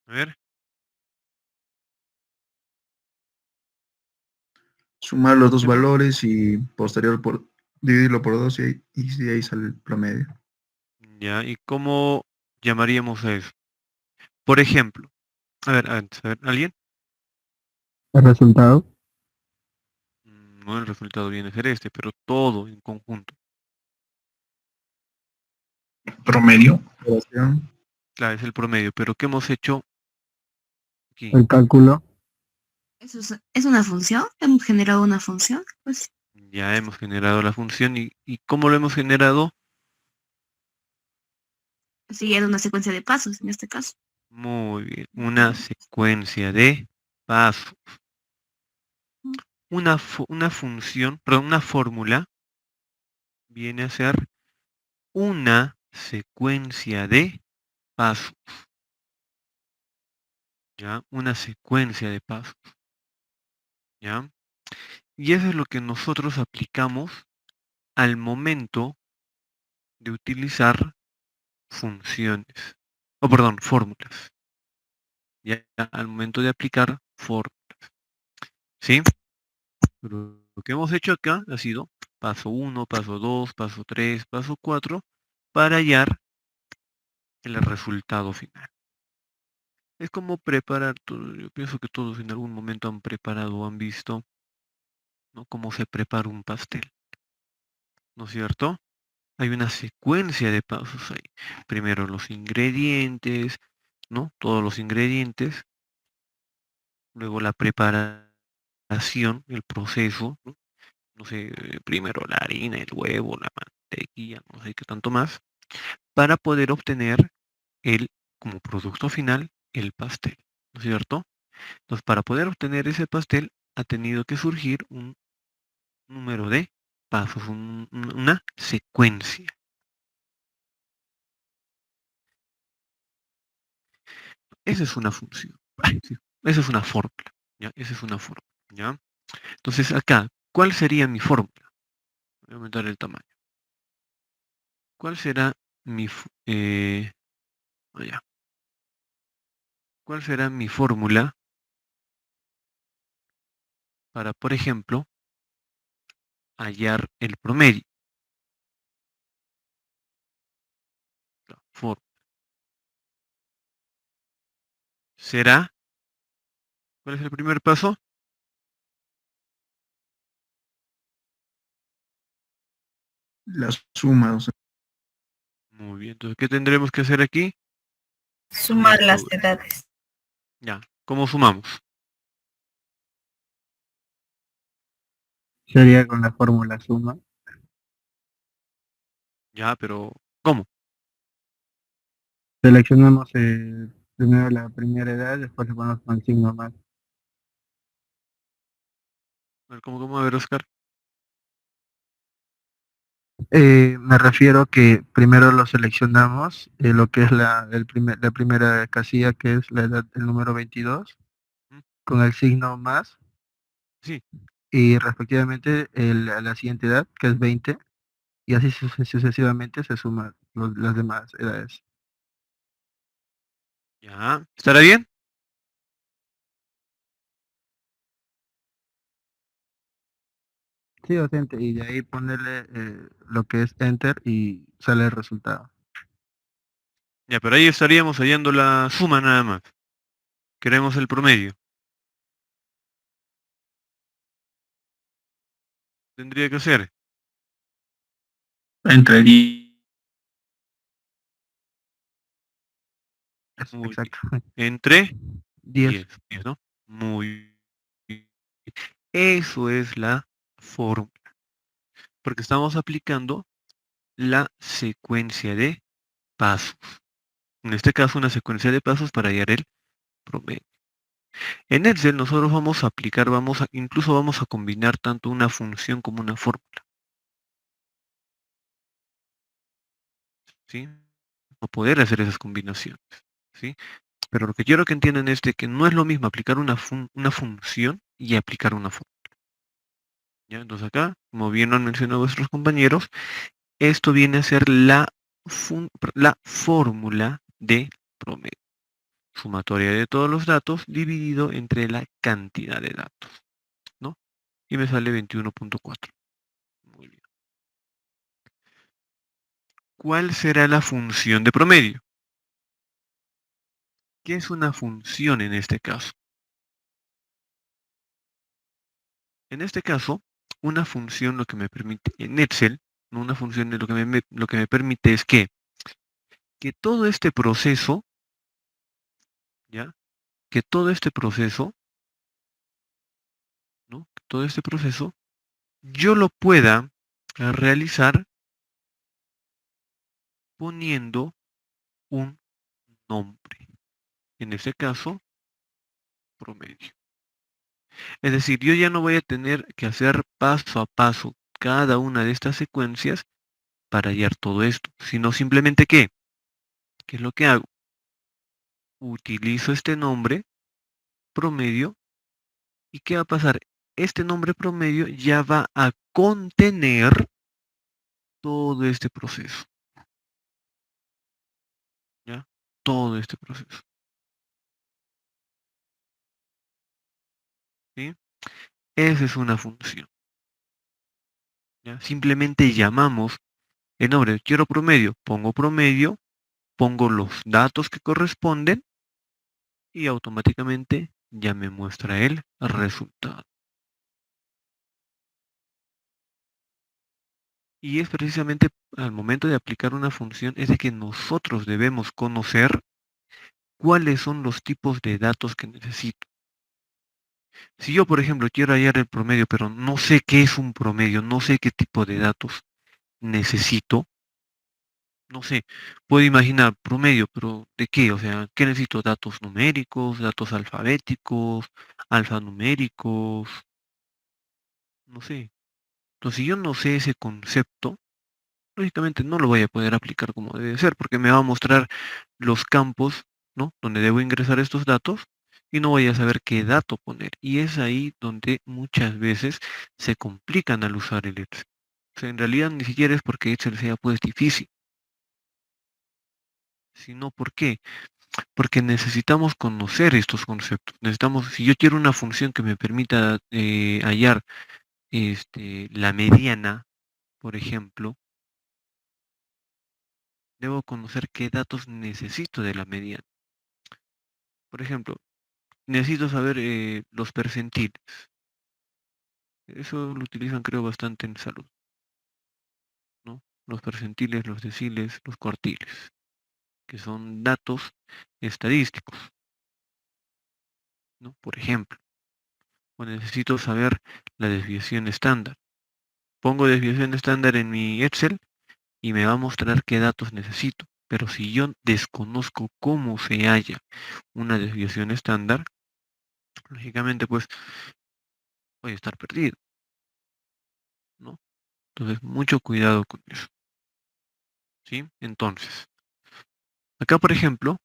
A ver. Sumar los dos ¿Qué hemos- valores y posterior por dividirlo por 2 y de ahí sale el promedio. Ya, ¿y cómo llamaríamos a eso? Por ejemplo, a ver, ¿alguien? El resultado. No, el resultado viene a ser este, pero todo en conjunto. Promedio. Operación. Claro, es el promedio, pero ¿qué hemos hecho aquí? El cálculo. Eso es una función. Hemos generado una función. Pues Ya hemos generado la función y ¿cómo lo hemos generado? siguiendo una secuencia de pasos en este caso. Muy bien, una secuencia de pasos. Una función, perdón, una fórmula viene a ser una secuencia de pasos. ¿Ya? Una secuencia de pasos. ¿Ya? Y eso es lo que nosotros aplicamos al momento de utilizar funciones. O perdón, fórmulas. Ya al momento de aplicar fórmulas. ¿Sí? Pero lo que hemos hecho acá ha sido paso 1, paso 2, paso 3, paso 4, para hallar el resultado final. Es como preparar, yo pienso que todos en algún momento han preparado o han visto, ¿no?, cómo se prepara un pastel, ¿no es cierto? Hay una secuencia de pasos ahí. Primero los ingredientes, ¿no? Todos los ingredientes, luego la preparación, el proceso, ¿no? No sé, primero la harina, el huevo, la mantequilla, no sé qué tanto más, para poder obtener el, como producto final, el pastel, ¿no es cierto? Entonces, para poder obtener ese pastel, ha tenido que surgir un número de pasos, una secuencia. Esa es una función. Ay, sí, esa es una fórmula, ¿ya? Esa es una fórmula, ¿ya? Entonces, acá, ¿cuál sería mi fórmula? Voy a aumentar el tamaño. ¿Cuál será mi, allá. ¿Cuál será mi fórmula para, por ejemplo, hallar el promedio? La fórmula será, ¿cuál es el primer paso? La suma, o sea, Muy bien, entonces, ¿qué tendremos que hacer aquí? Sumar las todo. edades. Ya, ¿cómo sumamos? Sería con la fórmula suma. Ya, pero ¿cómo? Seleccionamos primero la primera edad, después le ponemos con el signo más. A ver, ¿cómo? A ver, Oscar. Me refiero que primero lo seleccionamos, lo que es la primera casilla, que es la edad, el número 22, ¿Mm? con el signo más, Sí, y respectivamente la siguiente edad, que es 20, y así sucesivamente se suman las demás edades. ya. ¿Estará bien? Sí, docente, y de ahí ponerle lo que es enter y sale el resultado. Ya, pero ahí estaríamos hallando la suma nada más. Queremos el promedio. Tendría que ser Entre 10. muy Exacto. bien. Entre 10. 10, ¿no? Muy bien. Eso es la fórmula. Porque estamos aplicando la secuencia de pasos. En este caso, una secuencia de pasos para hallar el promedio. En Excel nosotros vamos a aplicar, incluso vamos a combinar tanto una función como una fórmula, ¿sí? Para poder hacer esas combinaciones, ¿sí? Pero lo que quiero que entiendan es de que no es lo mismo aplicar una función y aplicar una fórmula, ¿ya? Entonces acá, como bien lo han mencionado vuestros compañeros, esto viene a ser la fórmula de promedio. Sumatoria de todos los datos dividido entre la cantidad de datos, ¿no? Y me sale 21.4. Muy bien. ¿Cuál será la función de promedio? ¿Qué es una función en este caso? En este caso, una función lo que me permite en Excel, ¿no? Una función lo que me permite es que todo este proceso, ¿ya? Que todo este proceso, ¿no? Que todo este proceso yo lo pueda realizar poniendo un nombre. En este caso, promedio. Es decir, yo ya no voy a tener que hacer paso a paso cada una de estas secuencias para hallar todo esto, sino simplemente ¿qué es lo que hago? Utilizo este nombre promedio y ¿qué va a pasar? Este nombre promedio ya va a contener todo este proceso, ¿ya? Todo este proceso, ¿sí? Esa es una función, ¿ya? Simplemente llamamos el nombre, quiero promedio, pongo promedio, pongo los datos que corresponden y automáticamente ya me muestra el resultado. Y es precisamente al momento de aplicar una función, es de que nosotros debemos conocer cuáles son los tipos de datos que necesito. Si yo, por ejemplo, quiero hallar el promedio, pero no sé qué es un promedio, no sé qué tipo de datos necesito, no sé, puedo imaginar promedio, pero ¿de qué? O sea, ¿qué necesito? Datos numéricos, datos alfabéticos, alfanuméricos, no sé. Entonces, si yo no sé ese concepto, lógicamente no lo voy a poder aplicar como debe ser, porque me va a mostrar los campos, ¿no? Donde debo ingresar estos datos y no voy a saber qué dato poner. Y es ahí donde muchas veces se complican al usar el Excel. O sea, en realidad ni siquiera es porque Excel sea pues difícil, sino porque necesitamos conocer estos conceptos. Necesitamos, si yo quiero una función que me permita hallar la mediana, por ejemplo, debo conocer qué datos necesito de la mediana. Por ejemplo, necesito saber los percentiles. Eso lo utilizan creo bastante en salud, ¿no? Los percentiles, los deciles, los cuartiles, que son datos estadísticos, ¿no? Por ejemplo, o necesito saber la desviación estándar. Pongo desviación estándar en mi Excel y me va a mostrar qué datos necesito. Pero si yo desconozco cómo se halla una desviación estándar, lógicamente pues voy a estar perdido, ¿no? Entonces, mucho cuidado con eso, ¿sí? Entonces, acá por ejemplo,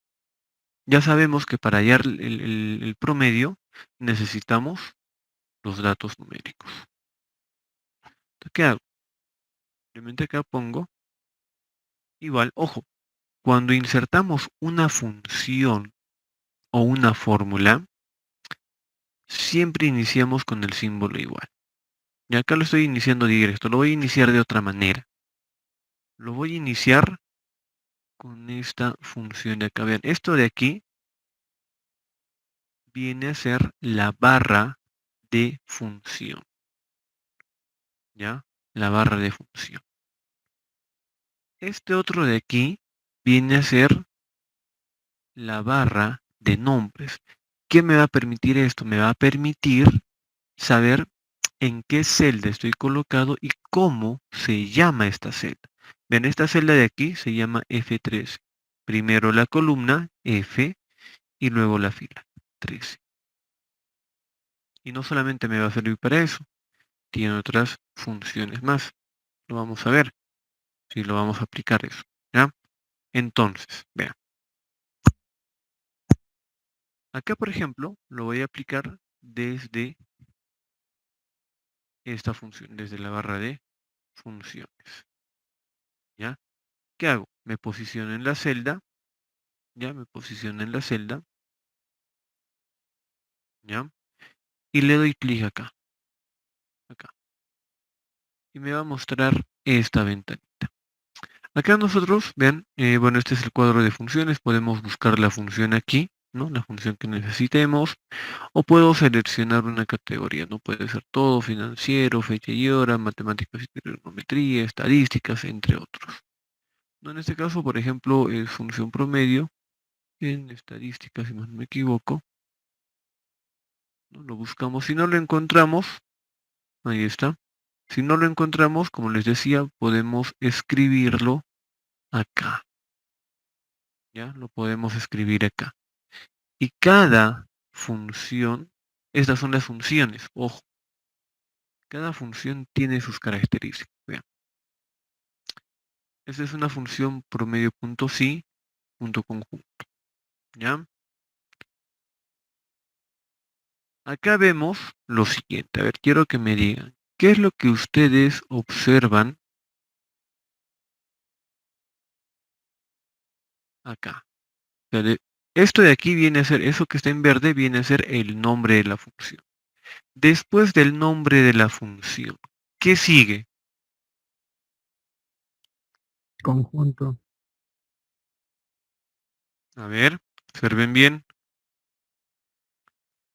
ya sabemos que para hallar el promedio necesitamos los datos numéricos. Entonces, ¿qué hago? Simplemente acá pongo, igual, ojo, cuando insertamos una función o una fórmula, siempre iniciamos con el símbolo igual. Y acá lo estoy iniciando directo, lo voy a iniciar de otra manera. Lo voy a iniciar con esta función de acá. Vean, esto de aquí viene a ser la barra de función. ¿Ya? La barra de función. Este otro de aquí viene a ser la barra de nombres. ¿Qué me va a permitir esto? Me va a permitir saber en qué celda estoy colocado y cómo se llama esta celda. Ven, esta celda de aquí se llama F13. Primero la columna F y luego la fila 13. Y no solamente me va a servir para eso, tiene otras funciones más. Lo vamos a ver si lo vamos a aplicar eso. ¿Ya? Entonces, vean. Acá, por ejemplo, lo voy a aplicar desde esta función, desde la barra de funciones. ¿Ya? ¿Qué hago? Me posiciono en la celda. Ya, me posiciono en la celda. ¿Ya? Y le doy clic acá. Acá. Y me va a mostrar esta ventanita. Acá nosotros, vean, bueno, este es el cuadro de funciones. Podemos buscar la función aquí, ¿no? La función que necesitemos. O puedo seleccionar una categoría, ¿no? Puede ser todo, financiero, fecha y hora, matemáticas y trigonometría, estadísticas, entre otros. ¿No? En este caso, por ejemplo, es función promedio en estadísticas, si no me equivoco. ¿No? Lo buscamos. Si no lo encontramos, ahí está. Si no lo encontramos, como les decía, podemos escribirlo acá. ¿Ya? Lo podemos escribir acá. Y cada función, estas son las funciones, ojo. Cada función tiene sus características. Vean. Esta es una función promedio.si, punto conjunto. ¿Ya? Acá vemos lo siguiente. A ver, quiero que me digan, ¿qué es lo que ustedes observan acá? O sea, esto de aquí viene a ser, eso que está en verde viene a ser el nombre de la función. Después del nombre de la función, ¿qué sigue? Conjunto. A ver, observen bien.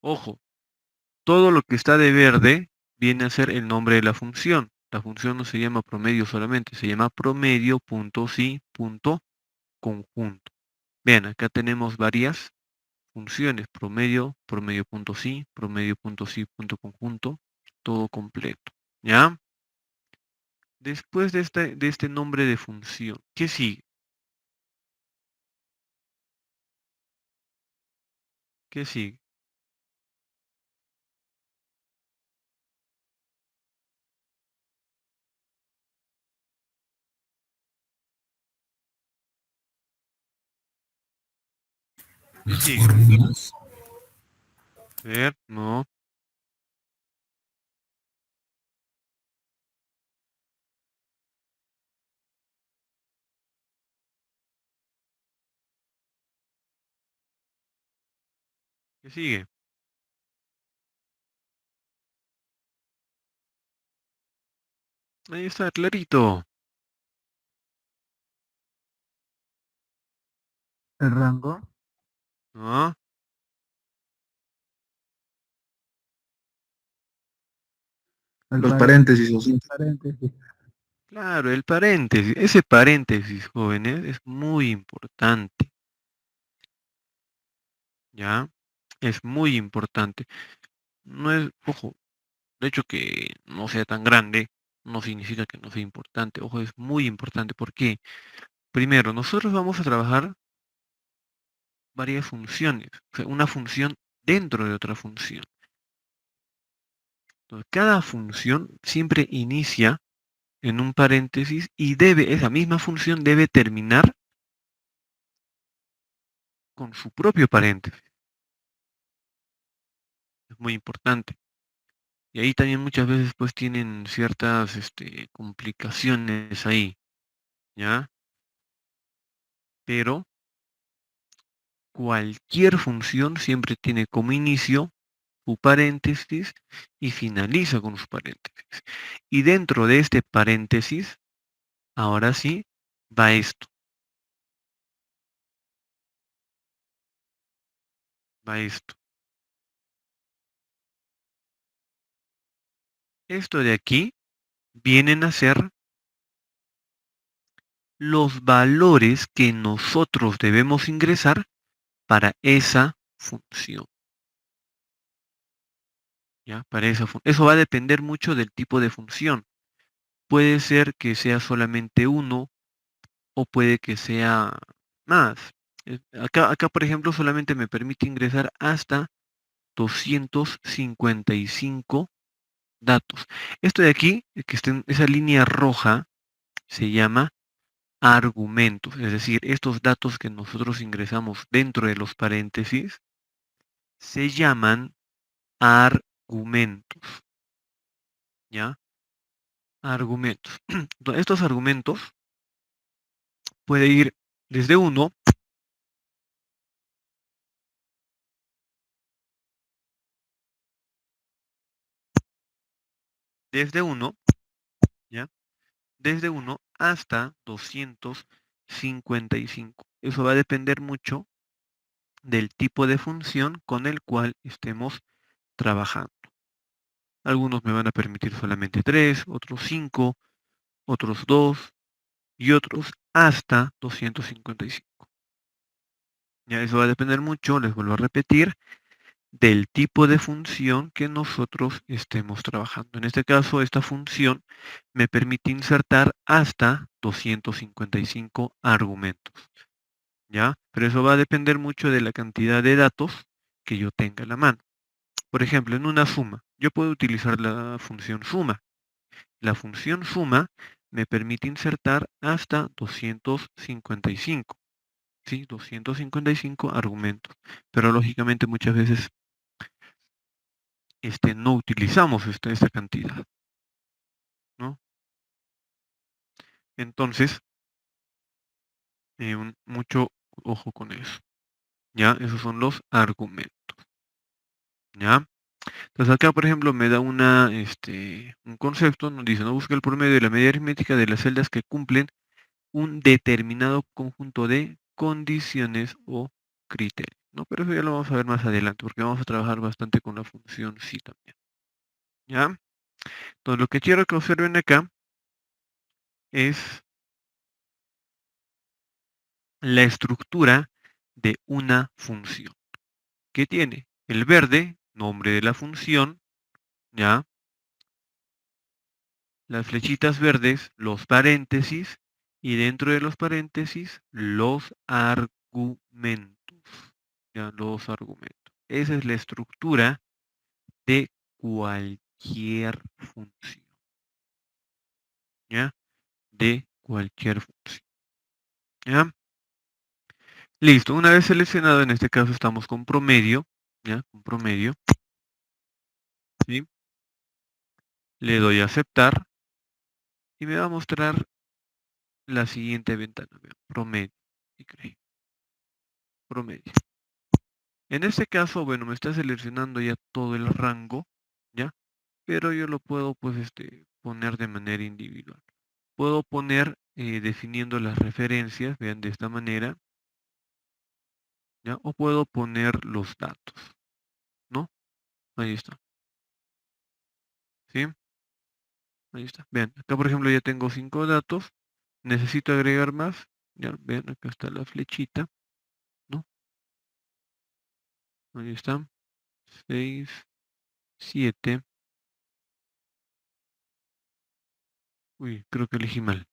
Ojo, todo lo que está de verde viene a ser el nombre de la función. La función no se llama promedio solamente, se llama promedio.si.conjunto. Vean, acá tenemos varias funciones, promedio, promedio.si, promedio.si.conjunto, todo completo. ¿Ya? Después de este nombre de función, ¿qué sigue? ¿Qué sigue? ¿Qué Las sigue? fórmulas. A ver, no. ¿Qué sigue? Ahí está, clarito. El rango. ¿No? El Los paréntesis, o sí. paréntesis. Claro, el paréntesis. Ese paréntesis, jóvenes, es muy importante. ¿Ya? Es muy importante. No es, ojo, de hecho que no sea tan grande, no significa que no sea importante. Ojo, es muy importante. ¿Por qué? Primero, nosotros vamos a trabajar varias funciones. O sea, una función dentro de otra función. Entonces, cada función siempre inicia en un paréntesis y esa misma función debe terminar con su propio paréntesis. Es muy importante. Y ahí también muchas veces pues tienen ciertas complicaciones ahí, ¿ya? Pero cualquier función siempre tiene como inicio su paréntesis y finaliza con su paréntesis. Y dentro de este paréntesis, ahora sí, va esto. Va esto. Esto de aquí vienen a ser los valores que nosotros debemos ingresar para esa función. ¿Ya? Para eso va a depender mucho del tipo de función. Puede ser que sea solamente uno o puede que sea más. Acá, por ejemplo, solamente me permite ingresar hasta 255 datos. Esto de aquí, que está en esa línea roja, se llama argumentos. Es decir, estos datos que nosotros ingresamos dentro de los paréntesis se llaman argumentos. ¿Ya? Argumentos. Entonces, estos argumentos puede ir desde 1 desde 1, ¿ya? Desde 1 hasta 255. Eso va a depender mucho del tipo de función con el cual estemos trabajando. Algunos me van a permitir solamente 3, otros 5, otros 2 y otros hasta 255. Ya eso va a depender mucho, les vuelvo a repetir, del tipo de función que nosotros estemos trabajando. En este caso, esta función me permite insertar hasta 255 argumentos. ¿Ya? Pero eso va a depender mucho de la cantidad de datos que yo tenga a la mano. Por ejemplo, en una suma, yo puedo utilizar la función suma. La función suma me permite insertar hasta 255. ¿Sí? 255 argumentos. Pero lógicamente muchas veces no utilizamos esta cantidad, ¿no? Entonces, mucho ojo con eso, ¿ya? Esos son los argumentos, ¿ya? Entonces acá, por ejemplo, me da un concepto, nos dice, no busca el promedio de la media aritmética de las celdas que cumplen un determinado conjunto de condiciones o criterios, ¿no? Pero eso ya lo vamos a ver más adelante, porque vamos a trabajar bastante con la función sí también, ¿ya? Entonces, lo que quiero que observen acá es la estructura de una función. ¿Qué tiene? El verde, nombre de la función, ¿ya? Las flechitas verdes, los paréntesis, y dentro de los paréntesis, los argumentos, ¿ya? Los argumentos. Esa es la estructura de cualquier función, ¿ya? De cualquier función, ¿ya? Listo, una vez seleccionado, en este caso estamos con promedio, ¿ya? Con promedio, ¿sí? Le doy a aceptar y me va a mostrar la siguiente ventana, vean, promedio, promedio. En este caso, bueno, me está seleccionando ya todo el rango, ¿ya? Pero yo lo puedo, pues, poner de manera individual. Puedo poner definiendo las referencias, vean, de esta manera, ¿ya? O puedo poner los datos, ¿no? Ahí está, ¿sí? Ahí está. Vean, acá por ejemplo ya tengo 5 datos. Necesito agregar más. Ya, vean, acá está la flechita, ¿no? Ahí está. 6, 7. Uy, creo que elegí mal.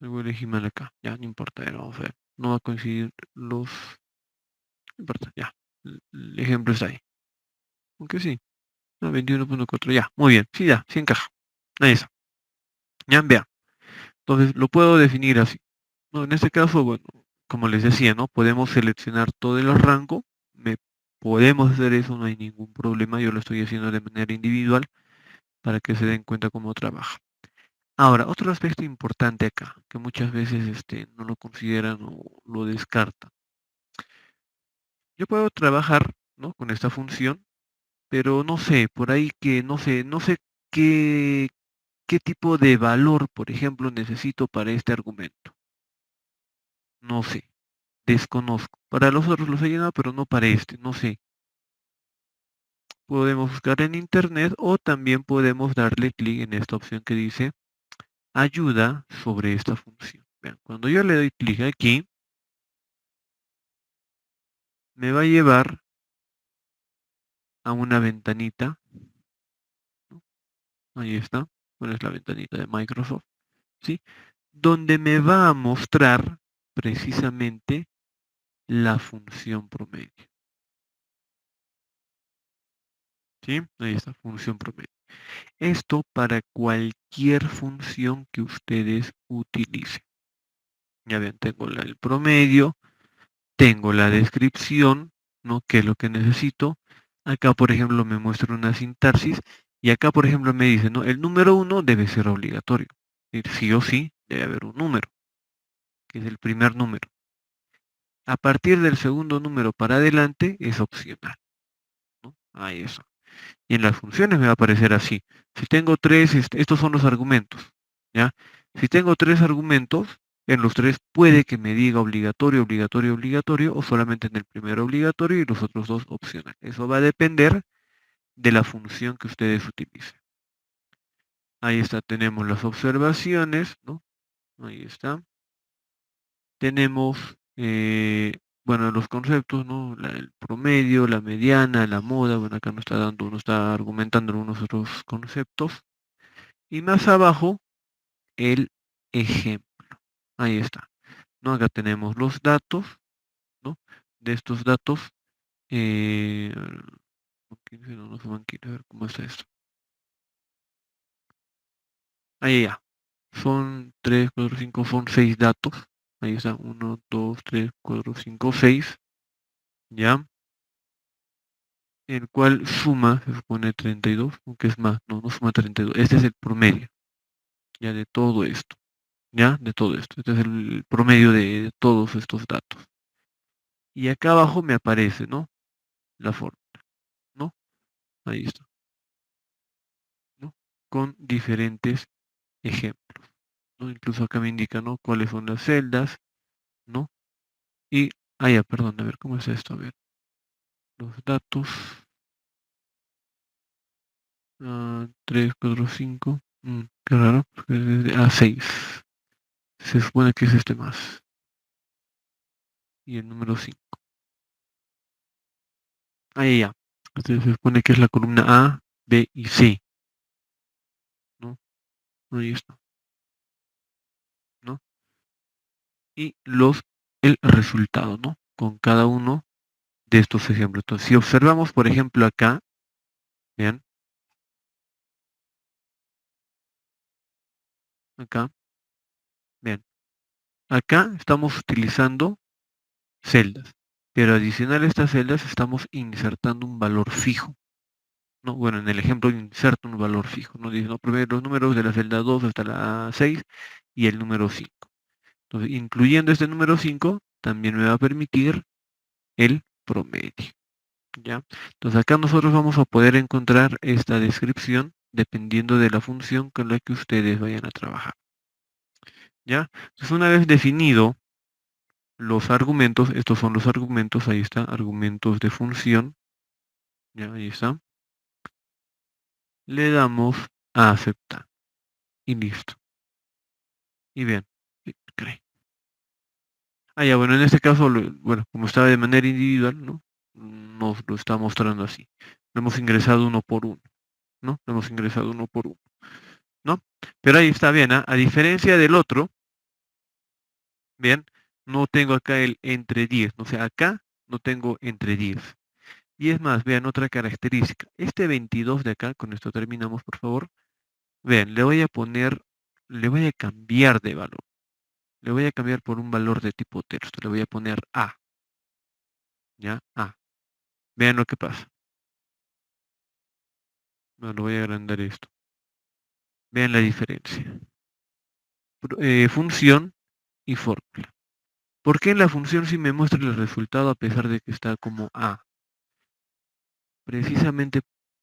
Luego elegí mal acá. Ya, no importa. A ver, vamos a ver. No va a coincidir los... No importa, ya. El ejemplo está ahí. Aunque sí. No, 21.4. Ya, muy bien. Sí, ya, sí encaja. Ahí está. Ya, vean. Entonces, lo puedo definir así. No, en este caso, bueno, como les decía, ¿no? Podemos seleccionar todo el rango. Podemos hacer eso, no hay ningún problema. Yo lo estoy haciendo de manera individual para que se den cuenta cómo trabaja. Ahora, otro aspecto importante acá, que muchas veces no lo consideran o lo descartan. Yo puedo trabajar, ¿no? Con esta función, pero no sé, por ahí que no sé qué, qué tipo de valor, por ejemplo, necesito para este argumento. No sé, desconozco. Para los otros los he llenado, pero no para este, no sé. Podemos buscar en internet o también podemos darle clic en esta opción que dice ayuda sobre esta función. Vean, cuando yo le doy clic aquí, me va a llevar a una ventanita, ¿no? Ahí está, bueno, es la ventanita de Microsoft, ¿sí? Donde me va a mostrar precisamente la función promedio, ¿sí? Ahí está, función promedio. Esto para cualquier función que ustedes utilicen. Ya ven, tengo el promedio, tengo la descripción, ¿no? ¿Qué es lo que necesito? Acá, por ejemplo, me muestra una sintaxis y acá, por ejemplo, me dice, ¿no? El número 1 debe ser obligatorio. Es decir, sí o sí debe haber un número, que es el primer número. A partir del segundo número para adelante es opcional, ¿no? Ahí eso. Y en las funciones me va a aparecer así. Si tengo tres, estos son los argumentos, ¿ya? Si tengo 3 argumentos, en los 3 puede que me diga obligatorio, obligatorio, obligatorio, o solamente en el primero obligatorio y los otros 2 opcional. Eso va a depender de la función que ustedes utilicen. Ahí está, tenemos las observaciones, ¿no? Ahí está. Tenemos, bueno, los conceptos, ¿no? El promedio, la mediana, la moda, bueno, acá nos está argumentando algunos otros conceptos. Y más abajo, el ejemplo. Ahí está, ¿no? Acá tenemos los datos, ¿no? De estos datos, no suman 15, a ver cómo está esto. Ahí ya, son 3, 4, 5, son 6 datos. Ahí está, 1, 2, 3, 4, 5, 6, ¿ya? El cual suma, se supone 32, aunque es más, no suma 32. Este es el promedio, ya de todo esto, ya de todo esto. Este es el promedio de todos estos datos. Y acá abajo me aparece, ¿no? La fórmula, ¿no? Ahí está, ¿no? Con diferentes ejemplos, ¿no? Incluso acá me indica, ¿no? Cuáles son las celdas ¿no? Y, ya, perdón, a ver, ¿cómo es esto? A ver, los datos, 3, 4, 5, qué raro, porque es de A6, se supone que es este más, y el número 5, ya, entonces se supone que es la columna A, B y C, ¿no? Ahí está, ¿no? Y el resultado, ¿no? Con cada uno de estos ejemplos. Entonces, si observamos, por ejemplo, acá, vean, acá, vean, acá estamos utilizando celdas, pero adicional a estas celdas estamos insertando un valor fijo, ¿no? Bueno, en el ejemplo inserto un valor fijo, ¿no? Dice, ¿no? Primero los números de la celda 2 hasta la 6 y el número 5. Entonces, incluyendo este número 5, también me va a permitir el promedio, ¿ya? Entonces, acá nosotros vamos a poder encontrar esta descripción dependiendo de la función con la que ustedes vayan a trabajar, ¿ya? Entonces, una vez definido los argumentos, estos son los argumentos, ahí está, argumentos de función, ya, ahí está. Le damos a aceptar y listo. Y bien, cree. Ya, bueno, en este caso, bueno, como estaba de manera individual, ¿no? Nos lo está mostrando así. Lo hemos ingresado uno por uno, ¿no? Lo hemos ingresado uno por uno, ¿no? Pero ahí está bien, a diferencia del otro, bien, no tengo acá el entre 10, o sea, acá no tengo entre 10. Y es más, vean otra característica. Este 22 de acá, con esto terminamos, por favor. Vean, le voy a cambiar de valor. Le voy a cambiar por un valor de tipo texto. Le voy a poner A. ¿Ya? A. Vean lo que pasa. No, lo voy a agrandar esto. Vean la diferencia. Función y fórmula. ¿Por qué en la función sí me muestra el resultado a pesar de que está como A? Precisamente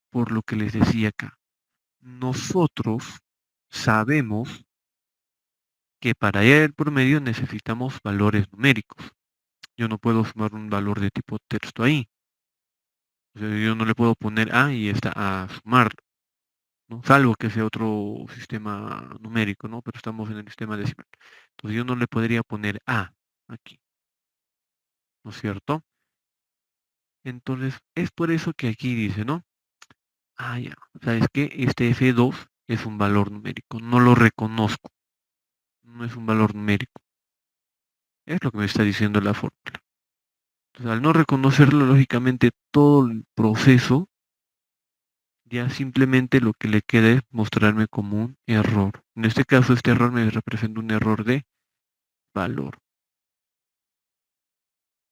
por lo que les decía acá. Nosotros sabemos que para hallar el promedio necesitamos valores numéricos. Yo no puedo sumar un valor de tipo texto ahí. O sea, yo no le puedo poner A y está a sumarlo, ¿no? Salvo que sea otro sistema numérico, ¿no? Pero estamos en el sistema decimal. Entonces yo no le podría poner A aquí, ¿no es cierto? Entonces es por eso que aquí dice, ¿no? Ya, ¿sabes qué? Este F2 es un valor numérico, no lo reconozco, no es un valor numérico. Es lo que me está diciendo la fórmula. Entonces, al no reconocerlo, lógicamente todo el proceso ya simplemente lo que le queda es mostrarme como un error. En este caso, este error me representa un error de valor.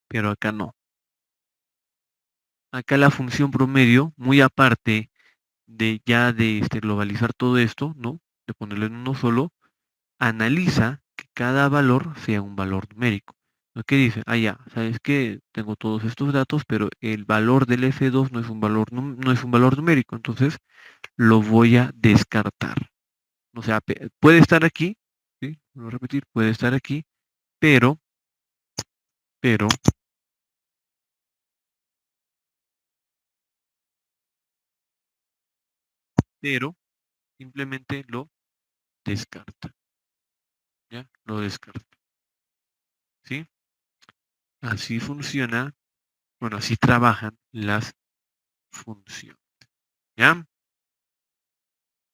Pero acá no. Acá la función promedio, muy aparte de ya de globalizar todo esto, ¿no? De ponerlo en uno solo, analiza que cada valor sea un valor numérico. ¿No? ¿Qué dice? Ya, ¿sabes qué? Tengo todos estos datos, pero el valor del F2 no es un valor, no es un valor numérico, entonces lo voy a descartar. O sea, puede estar aquí, ¿sí? Voy a repetir, puede estar aquí, pero, pero, simplemente lo descarta, ¿ya? Lo descarta, ¿sí? Así funciona, bueno, así trabajan las funciones, ¿ya?